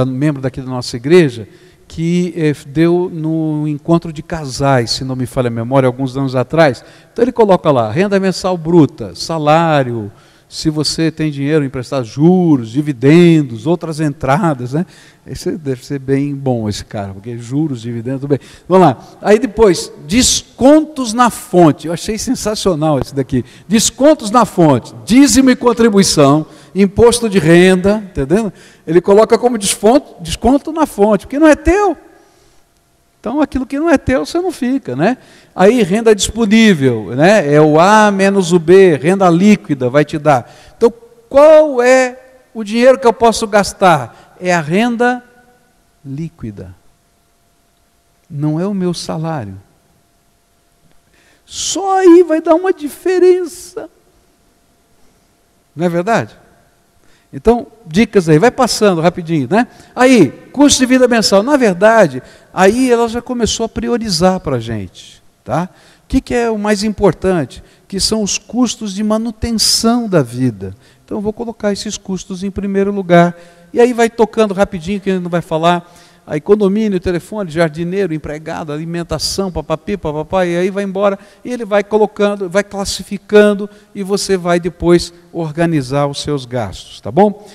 [SPEAKER 1] membro daqui da nossa igreja, que deu no encontro de casais, se não me falha a memória, alguns anos atrás. Então ele coloca lá, renda mensal bruta, salário, se você tem dinheiro emprestado, juros, dividendos, outras entradas, né? Esse deve ser bem bom esse cara, porque juros, dividendos, tudo bem. Vamos lá. Aí depois, descontos na fonte. Eu achei sensacional esse daqui. Descontos na fonte, dízimo e contribuição, imposto de renda, entendendo? Ele coloca como desconto na fonte, porque não é teu. Então aquilo que não é teu, você não fica, né? Aí renda disponível, né? É o A menos o B, renda líquida vai te dar. Então qual é o dinheiro que eu posso gastar? É a renda líquida. Não é o meu salário. Só aí vai dar uma diferença. Não é verdade? Então, dicas aí, vai passando rapidinho, né? Aí, custo de vida mensal. Na verdade, aí ela já começou a priorizar para a gente, tá? O que é o mais importante? Que são os custos de manutenção da vida. Então, eu vou colocar esses custos em primeiro lugar. E aí vai tocando rapidinho, que a gente não vai falar. Aí condomínio, telefone, jardineiro, empregado, alimentação, papapi, papapá, e aí vai embora, e ele vai colocando, vai classificando, e você vai depois organizar os seus gastos, tá bom?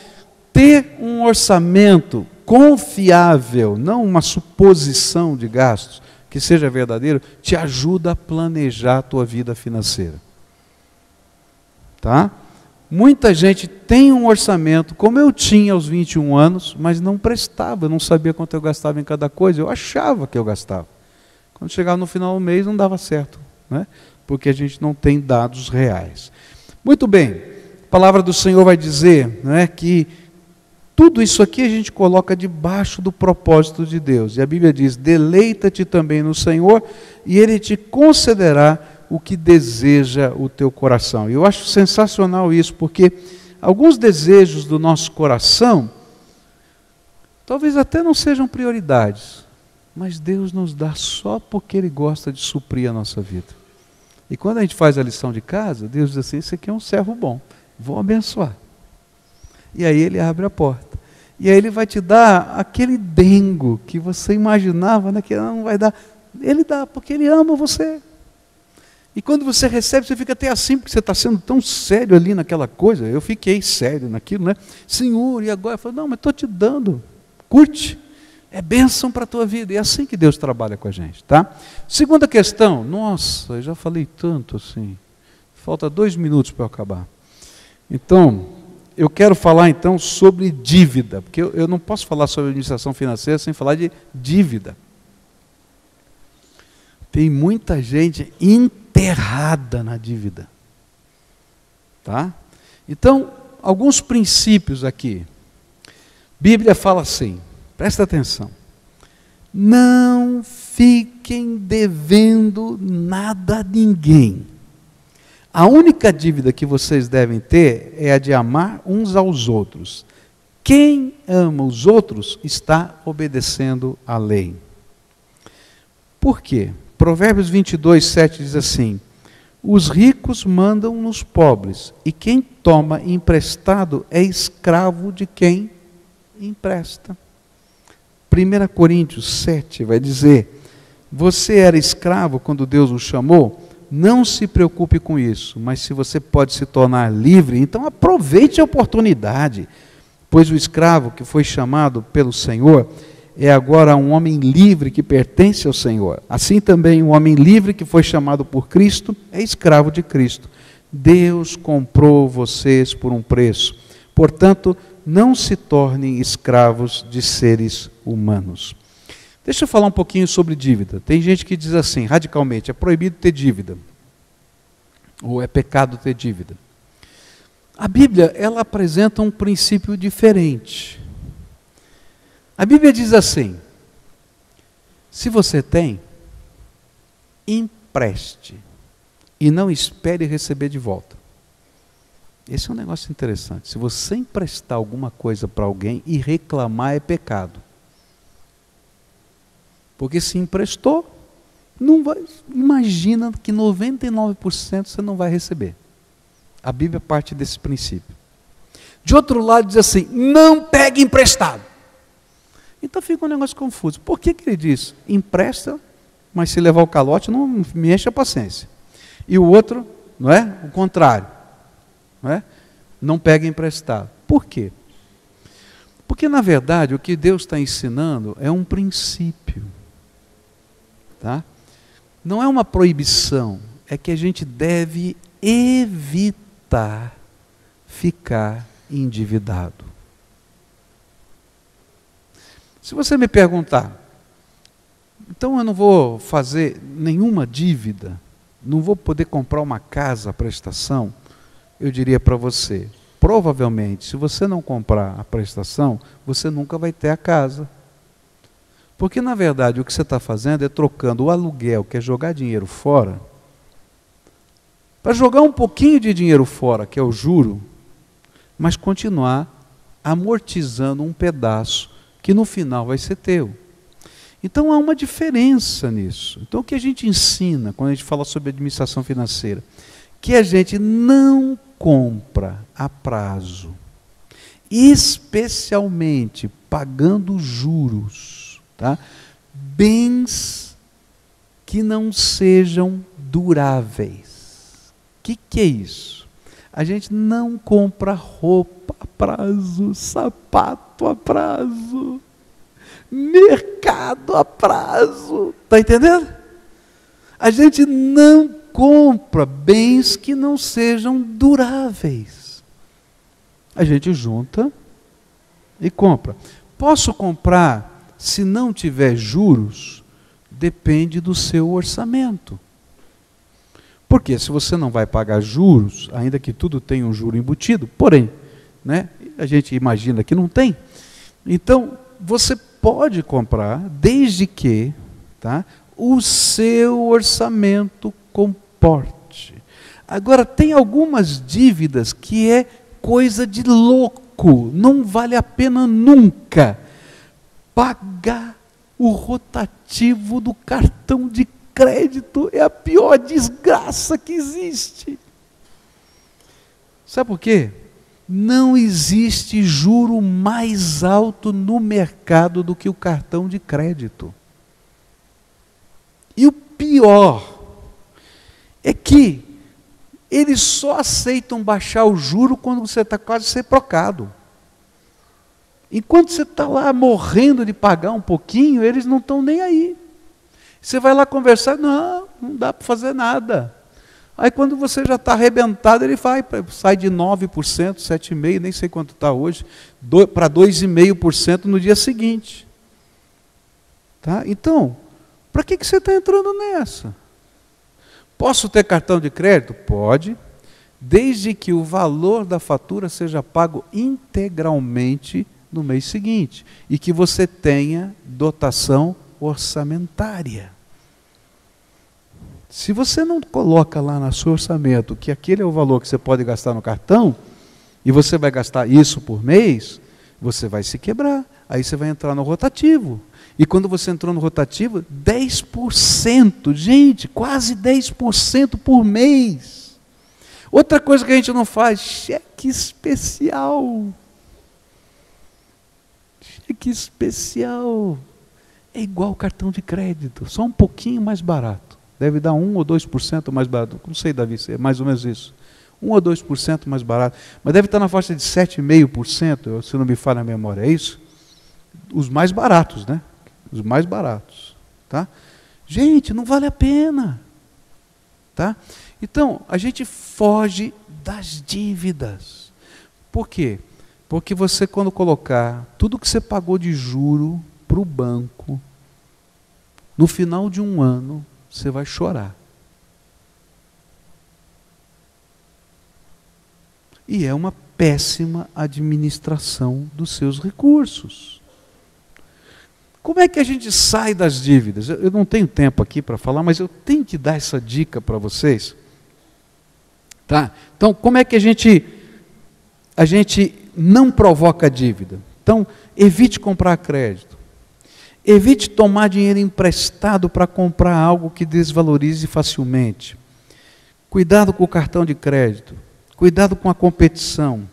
[SPEAKER 1] Ter um orçamento confiável, não uma suposição de gastos, que seja verdadeiro, te ajuda a planejar a tua vida financeira. Tá? Muita gente tem um orçamento, como eu tinha aos 21 anos, mas não prestava, eu não sabia quanto eu gastava em cada coisa, eu achava que eu gastava. Quando chegava no final do mês não dava certo, né? Porque a gente não tem dados reais. Muito bem, a palavra do Senhor vai dizer, né, que tudo isso aqui a gente coloca debaixo do propósito de Deus. E a Bíblia diz, deleita-te também no Senhor e Ele te concederá o que deseja o teu coração. E eu acho sensacional isso, porque alguns desejos do nosso coração, talvez até não sejam prioridades, mas Deus nos dá só porque Ele gosta de suprir a nossa vida. E quando a gente faz a lição de casa, Deus diz assim, esse aqui é um servo bom, vou abençoar. E aí ele abre a porta. E aí ele vai te dar aquele dengo que você imaginava, né, que não vai dar. Ele dá, porque ele ama você. E quando você recebe, você fica até assim, porque você está sendo tão sério ali naquela coisa. Eu fiquei sério naquilo, né? Senhor, e agora? Eu falei, não, mas estou te dando. Curte. É bênção para a tua vida. E é assim que Deus trabalha com a gente, tá? Segunda questão. Nossa, eu já falei tanto assim. Falta 2 minutos para eu acabar. Então, eu quero falar então sobre dívida. Porque eu não posso falar sobre administração financeira sem falar de dívida. Tem muita gente enterrada na dívida. Tá? Então, alguns princípios aqui. Bíblia fala assim, presta atenção. Não fiquem devendo nada a ninguém. A única dívida que vocês devem ter é a de amar uns aos outros. Quem ama os outros está obedecendo à lei. Por quê? Provérbios 22, 7 diz assim, os ricos mandam nos pobres, e quem toma emprestado é escravo de quem empresta. 1 Coríntios 7 vai dizer, você era escravo quando Deus o chamou? Não se preocupe com isso, mas se você pode se tornar livre, então aproveite a oportunidade, pois o escravo que foi chamado pelo Senhor é agora um homem livre que pertence ao Senhor. Assim também o homem livre que foi chamado por Cristo é escravo de Cristo. Deus comprou vocês por um preço. Portanto, não se tornem escravos de seres humanos. Deixa eu falar um pouquinho sobre dívida. Tem gente que diz assim, radicalmente, é proibido ter dívida. Ou é pecado ter dívida. A Bíblia, ela apresenta um princípio diferente. A Bíblia diz assim, se você tem, empreste e não espere receber de volta. Esse é um negócio interessante. Se você emprestar alguma coisa para alguém e reclamar é pecado. Porque se emprestou, não vai, imagina que 99% você não vai receber. A Bíblia parte desse princípio. De outro lado diz assim, não pegue emprestado. Então fica um negócio confuso. Por que ele diz? Empresta, mas se levar o calote, não me enche a paciência. E o outro, não é? O contrário. Não é? Não pega emprestado. Por quê? Porque, na verdade, o que Deus está ensinando é um princípio. Tá? Não é uma proibição. É que a gente deve evitar ficar endividado. Se você me perguntar, então eu não vou fazer nenhuma dívida, não vou poder comprar uma casa à prestação, eu diria para você, provavelmente, se você não comprar a prestação, você nunca vai ter a casa. Porque, na verdade, o que você está fazendo é trocando o aluguel, que é jogar dinheiro fora, para jogar um pouquinho de dinheiro fora, que é o juro, mas continuar amortizando um pedaço que no final vai ser teu. Então há uma diferença nisso. Então o que a gente ensina quando a gente fala sobre administração financeira? Que a gente não compra a prazo, especialmente pagando juros, tá? Bens que não sejam duráveis. O que é isso? A gente não compra roupa a prazo, sapato a prazo, mercado a prazo. Está entendendo? A gente não compra bens que não sejam duráveis. A gente junta e compra. Posso comprar se não tiver juros? Depende do seu orçamento. Porque se você não vai pagar juros, ainda que tudo tenha um juro embutido, porém, né, a gente imagina que não tem, então você pode comprar desde que, tá, o seu orçamento comporte. Agora, tem algumas dívidas que é coisa de louco, não vale a pena nunca pagar o rotativo do cartão de crédito é a pior desgraça que existe. Sabe por quê? Não existe juro mais alto no mercado do que o cartão de crédito. E o pior é que eles só aceitam baixar o juro quando você está quase ser procado. Enquanto você está lá morrendo de pagar um pouquinho, eles não estão nem aí. Você vai lá conversar, não dá para fazer nada. Aí quando você já está arrebentado, ele sai de 9%, 7,5%, nem sei quanto está hoje, para 2,5% no dia seguinte. Tá? Então, para que você está entrando nessa? Posso ter cartão de crédito? Pode, desde que o valor da fatura seja pago integralmente no mês seguinte e que você tenha dotação orçamentária. Se você não coloca lá no seu orçamento que aquele é o valor que você pode gastar no cartão, e você vai gastar isso por mês, você vai se quebrar. Aí você vai entrar no rotativo. E quando você entrou no rotativo, 10%, gente, quase 10% por mês. Outra coisa que a gente não faz, cheque especial. Cheque especial. É igual cartão de crédito, só um pouquinho mais barato. Deve dar 1 ou 2% mais barato. Não sei, Davi, é mais ou menos isso. 1 ou 2% mais barato. Mas deve estar na faixa de 7,5%, se não me falha a memória, é isso? Os mais baratos, né? Os mais baratos. Tá? Gente, não vale a pena. Tá? Então, a gente foge das dívidas. Por quê? Porque você, quando colocar tudo que você pagou de juro para o banco, no final de um ano, você vai chorar. E é uma péssima administração dos seus recursos. Como é que a gente sai das dívidas? Eu não tenho tempo aqui para falar, mas eu tenho que dar essa dica para vocês. Tá? Então, como é que a gente não provoca dívida? Então, evite comprar crédito. Evite tomar dinheiro emprestado para comprar algo que desvalorize facilmente. Cuidado com o cartão de crédito. Cuidado com a competição.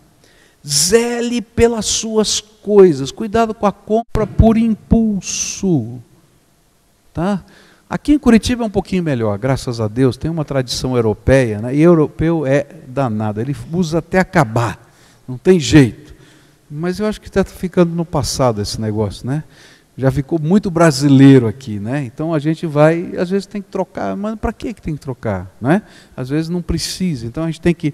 [SPEAKER 1] Zele pelas suas coisas. Cuidado com a compra por impulso. Tá? Aqui em Curitiba é um pouquinho melhor, graças a Deus. Tem uma tradição europeia, né? E europeu é danado. Ele usa até acabar. Não tem jeito. Mas eu acho que está ficando no passado esse negócio, né? Já ficou muito brasileiro aqui, né? Então a gente vai, às vezes tem que trocar, mas para que tem que trocar, né? Às vezes não precisa, então a gente tem que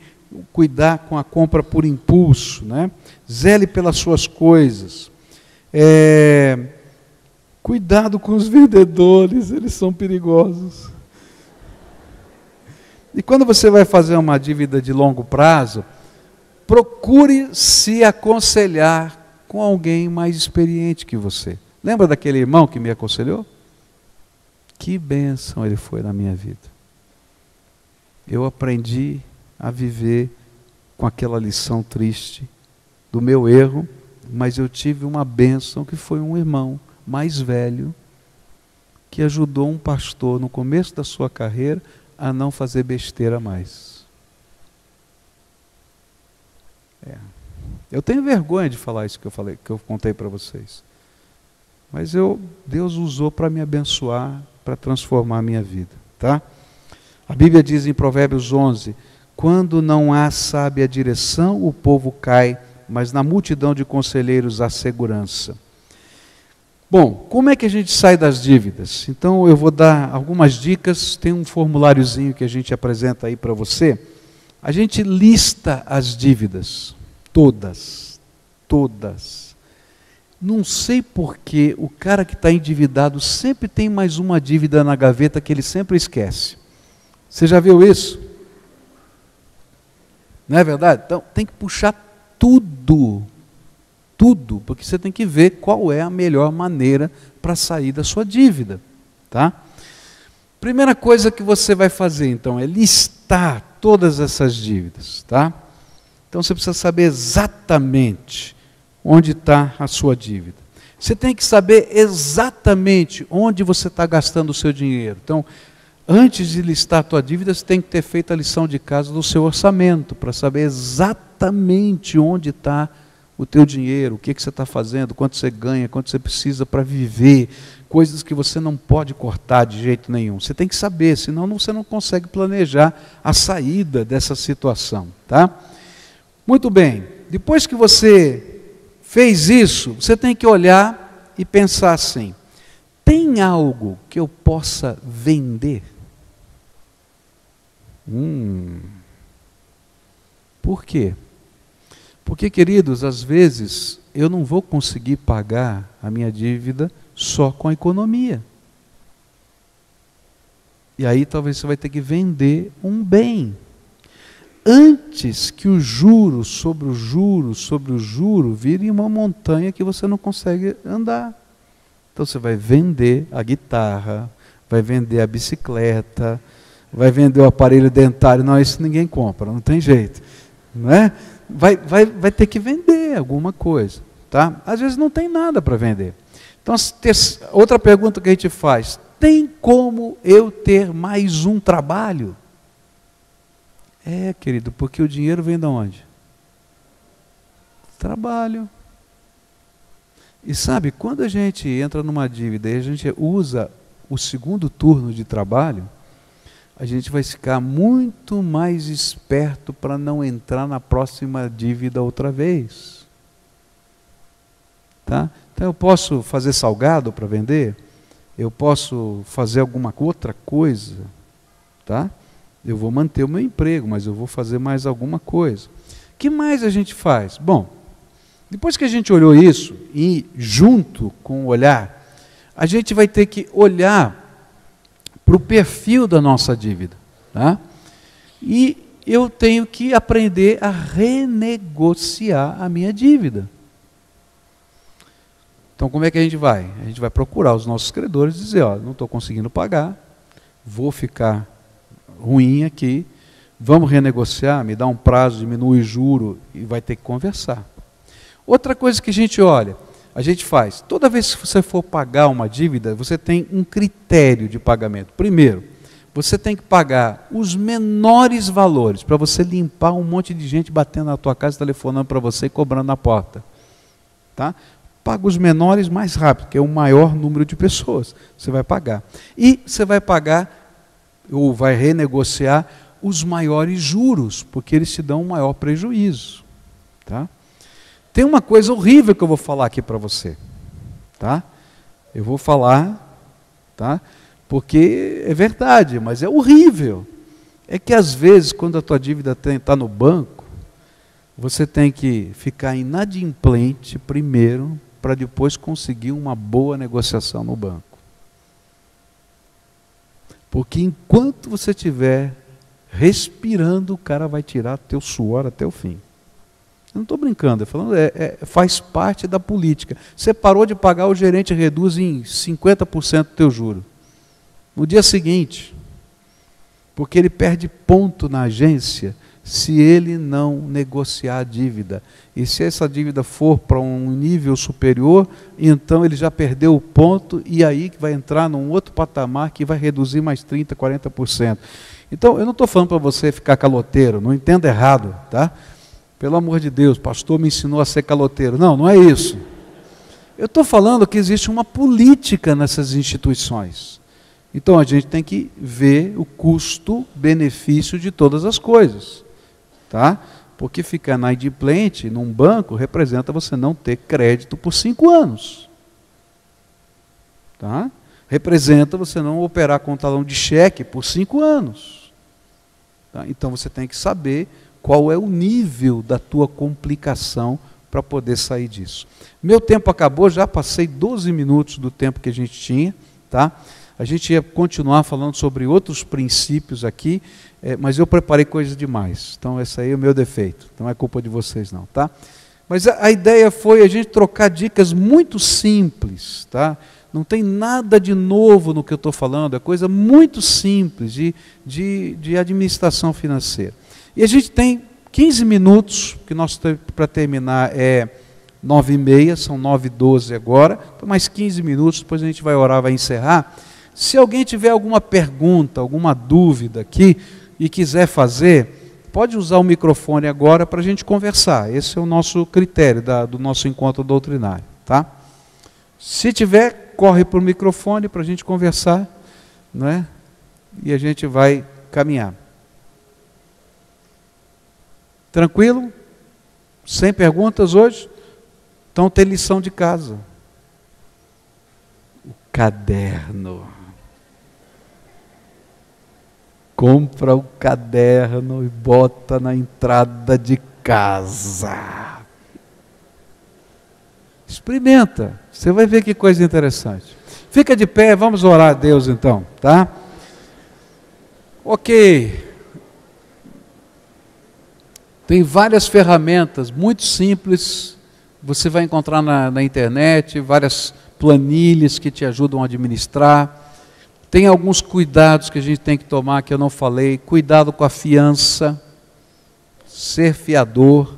[SPEAKER 1] cuidar com a compra por impulso, né? Zele pelas suas coisas. Cuidado com os vendedores, eles são perigosos. E quando você vai fazer uma dívida de longo prazo, procure se aconselhar com alguém mais experiente que você. Lembra daquele irmão que me aconselhou? Que bênção ele foi na minha vida. Eu aprendi a viver com aquela lição triste do meu erro, mas eu tive uma bênção que foi um irmão mais velho que ajudou um pastor no começo da sua carreira a não fazer besteira mais. Eu tenho vergonha de falar isso que eu contei para vocês. Mas Deus usou para me abençoar, para transformar a minha vida. Tá? A Bíblia diz em Provérbios 11, quando não há sábia direção, o povo cai, mas na multidão de conselheiros há segurança. Bom, como é que a gente sai das dívidas? Então eu vou dar algumas dicas, tem um formuláriozinho que a gente apresenta aí para você. A gente lista as dívidas, todas. Não sei porquê o cara que está endividado sempre tem mais uma dívida na gaveta que ele sempre esquece. Você já viu isso? Não é verdade? Então tem que puxar tudo, porque você tem que ver qual é a melhor maneira para sair da sua dívida. Tá? Primeira coisa que você vai fazer então é listar todas essas dívidas. Tá? Então você precisa saber exatamente onde está a sua dívida. Você tem que saber exatamente onde você está gastando o seu dinheiro. Então, Antes de listar a tua dívida, você tem que ter feito a lição de casa do seu orçamento, para saber exatamente onde está o teu dinheiro, o que você está fazendo, quanto você ganha, quanto você precisa para viver, coisas que você não pode cortar de jeito nenhum. Você tem que saber, senão você não consegue planejar a saída dessa situação. Tá? Muito bem, depois que você fez isso, você tem que olhar e pensar assim, tem algo que eu possa vender? Por quê? Porque, queridos, às vezes eu não vou conseguir pagar a minha dívida só com a economia. E aí talvez você vai ter que vender um bem. Antes que o juro sobre o juro sobre o juro vire uma montanha que você não consegue andar. Então você vai vender a guitarra, vai vender a bicicleta, vai vender o aparelho dentário. Não, isso ninguém compra, não tem jeito. Não é? Vai ter que vender alguma coisa. Tá? Às vezes não tem nada para vender. Então, outra pergunta que a gente faz, tem como eu ter mais um trabalho? Querido, porque o dinheiro vem de onde? Trabalho. E sabe, quando a gente entra numa dívida e a gente usa o segundo turno de trabalho, a gente vai ficar muito mais esperto para não entrar na próxima dívida outra vez. Tá? Então eu posso fazer salgado para vender, eu posso fazer alguma outra coisa, tá? Eu vou manter o meu emprego, mas eu vou fazer mais alguma coisa. O que mais a gente faz? Bom, depois que a gente olhou isso, e junto com o olhar, a gente vai ter que olhar para o perfil da nossa dívida. Tá? E eu tenho que aprender a renegociar a minha dívida. Então como é que a gente vai? A gente vai procurar os nossos credores e dizer, ó, não estou conseguindo pagar, vou ficar ruim aqui, vamos renegociar, me dá um prazo, diminui o juro e vai ter que conversar. Outra coisa que a gente olha, a gente faz, toda vez que você for pagar uma dívida, você tem um critério de pagamento. Primeiro, você tem que pagar os menores valores, para você limpar um monte de gente batendo na tua casa, telefonando para você e cobrando na porta. Tá? Paga os menores mais rápido, que é o maior número de pessoas, você vai pagar. E você vai pagar, ou vai renegociar, os maiores juros, porque eles te dão um maior prejuízo. Tá? Tem uma coisa horrível que eu vou falar aqui para você. Tá? Eu vou falar, tá? Porque é verdade, mas é horrível. É que às vezes, quando a tua dívida está no banco, você tem que ficar inadimplente primeiro, para depois conseguir uma boa negociação no banco. Porque enquanto você estiver respirando, o cara vai tirar teu suor até o fim. Eu não estou brincando, eu falando, faz parte da política. Você parou de pagar, o gerente reduz em 50% o teu juro. No dia seguinte, porque ele perde ponto na agência se ele não negociar a dívida. E se essa dívida for para um nível superior, então ele já perdeu o ponto e aí vai entrar num outro patamar que vai reduzir mais 30%, 40%. Então, eu não estou falando para você ficar caloteiro, não entenda errado, tá? Pelo amor de Deus, o pastor me ensinou a ser caloteiro. Não, não é isso. Eu estou falando que existe uma política nessas instituições. Então, a gente tem que ver o custo-benefício de todas as coisas. Tá? Porque ficar inadimplente num banco representa você não ter crédito por 5 anos. Tá? Representa você não operar com talão de cheque por 5 anos. Tá? Então você tem que saber qual é o nível da tua complicação para poder sair disso. Meu tempo acabou, já passei 12 minutos do tempo que a gente tinha. Tá? A gente ia continuar falando sobre outros princípios aqui, mas eu preparei coisas demais. Então, esse aí é o meu defeito. Não é culpa de vocês, não. Tá? Mas a ideia foi a gente trocar dicas muito simples. Tá? Não tem nada de novo no que eu estou falando, é coisa muito simples de administração financeira. E a gente tem 15 minutos, que nós temos para terminar 9h30, são 9h12 agora, então mais 15 minutos, depois a gente vai orar, vai encerrar. Se alguém tiver alguma pergunta, alguma dúvida aqui e quiser fazer, pode usar o microfone agora para a gente conversar. Esse é o nosso critério do nosso encontro doutrinário, tá? Se tiver, corre para o microfone para a gente conversar, né? E a gente vai caminhar. Tranquilo? Sem perguntas hoje? Então tem lição de casa. O caderno. Compra o caderno e bota na entrada de casa. Experimenta, você vai ver que coisa interessante. Fica de pé, vamos orar a Deus então, tá? Ok. Tem várias ferramentas muito simples, você vai encontrar na internet, várias planilhas que te ajudam a administrar. Tem alguns cuidados que a gente tem que tomar que eu não falei. Cuidado com a fiança. Ser fiador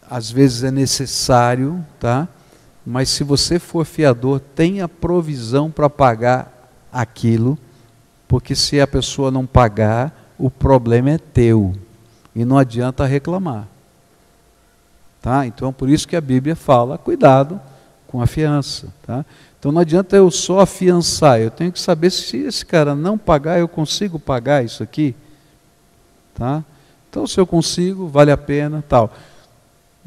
[SPEAKER 1] às vezes é necessário, tá? Mas se você for fiador, tenha provisão para pagar aquilo, porque se a pessoa não pagar, o problema é teu e não adianta reclamar, tá? Então por isso que a Bíblia fala, cuidado com a fiança, tá? Então não adianta eu só afiançar, eu tenho que saber se esse cara não pagar, eu consigo pagar isso aqui, tá? Então se eu consigo, vale a pena, tal.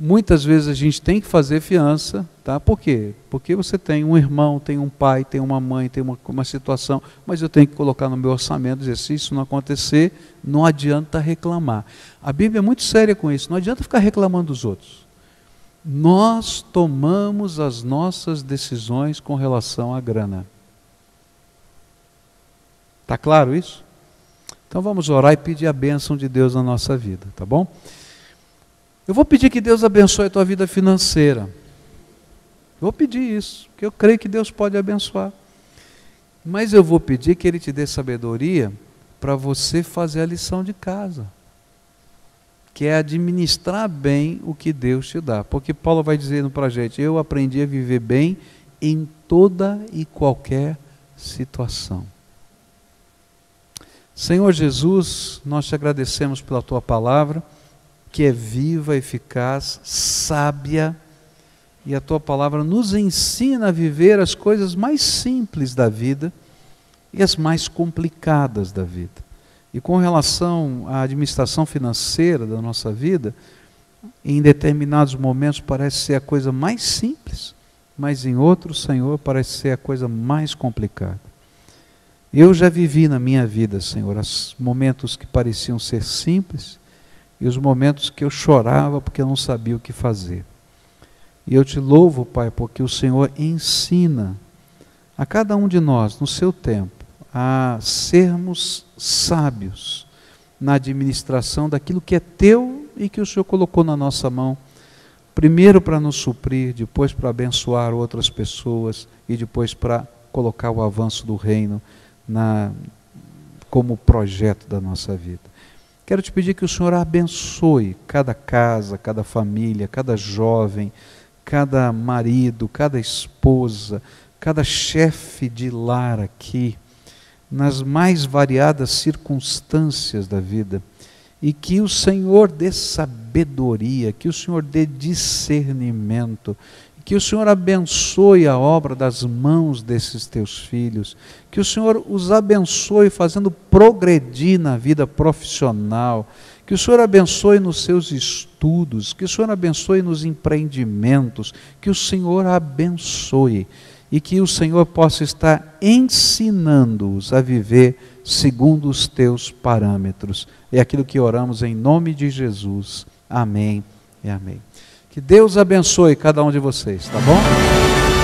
[SPEAKER 1] Muitas vezes a gente tem que fazer fiança, tá? Por quê? Porque você tem um irmão, tem um pai, tem uma mãe, tem uma situação, mas eu tenho que colocar no meu orçamento, dizer, se isso não acontecer, não adianta reclamar. A Bíblia é muito séria com isso, não adianta ficar reclamando dos outros. Nós tomamos as nossas decisões com relação à grana. Está claro isso? Então vamos orar e pedir a bênção de Deus na nossa vida, tá bom? Eu vou pedir que Deus abençoe a tua vida financeira. Eu vou pedir isso, porque eu creio que Deus pode abençoar. Mas eu vou pedir que Ele te dê sabedoria para você fazer a lição de casa, que é administrar bem o que Deus te dá. Porque Paulo vai dizendo para a gente, eu aprendi a viver bem em toda e qualquer situação. Senhor Jesus, nós te agradecemos pela tua palavra, que é viva, eficaz, sábia, e a tua palavra nos ensina a viver as coisas mais simples da vida e as mais complicadas da vida. E com relação à administração financeira da nossa vida, em determinados momentos parece ser a coisa mais simples, mas em outros, Senhor, parece ser a coisa mais complicada. Eu já vivi na minha vida, Senhor, os momentos que pareciam ser simples e os momentos que eu chorava porque eu não sabia o que fazer. E eu te louvo, Pai, porque o Senhor ensina a cada um de nós, no seu tempo, a sermos sábios na administração daquilo que é teu e que o Senhor colocou na nossa mão, primeiro para nos suprir, depois para abençoar outras pessoas e depois para colocar o avanço do reino como projeto da nossa vida. Quero te pedir que o Senhor abençoe cada casa, cada família, cada jovem, cada marido, cada esposa, cada chefe de lar aqui, nas mais variadas circunstâncias da vida, e que o Senhor dê sabedoria, que o Senhor dê discernimento, que o Senhor abençoe a obra das mãos desses teus filhos, que o Senhor os abençoe fazendo progredir na vida profissional, que o Senhor abençoe nos seus estudos, que o Senhor abençoe nos empreendimentos, que o Senhor abençoe e que o Senhor possa estar ensinando-os a viver segundo os teus parâmetros. É aquilo que oramos em nome de Jesus. Amém e amém. Que Deus abençoe cada um de vocês, tá bom?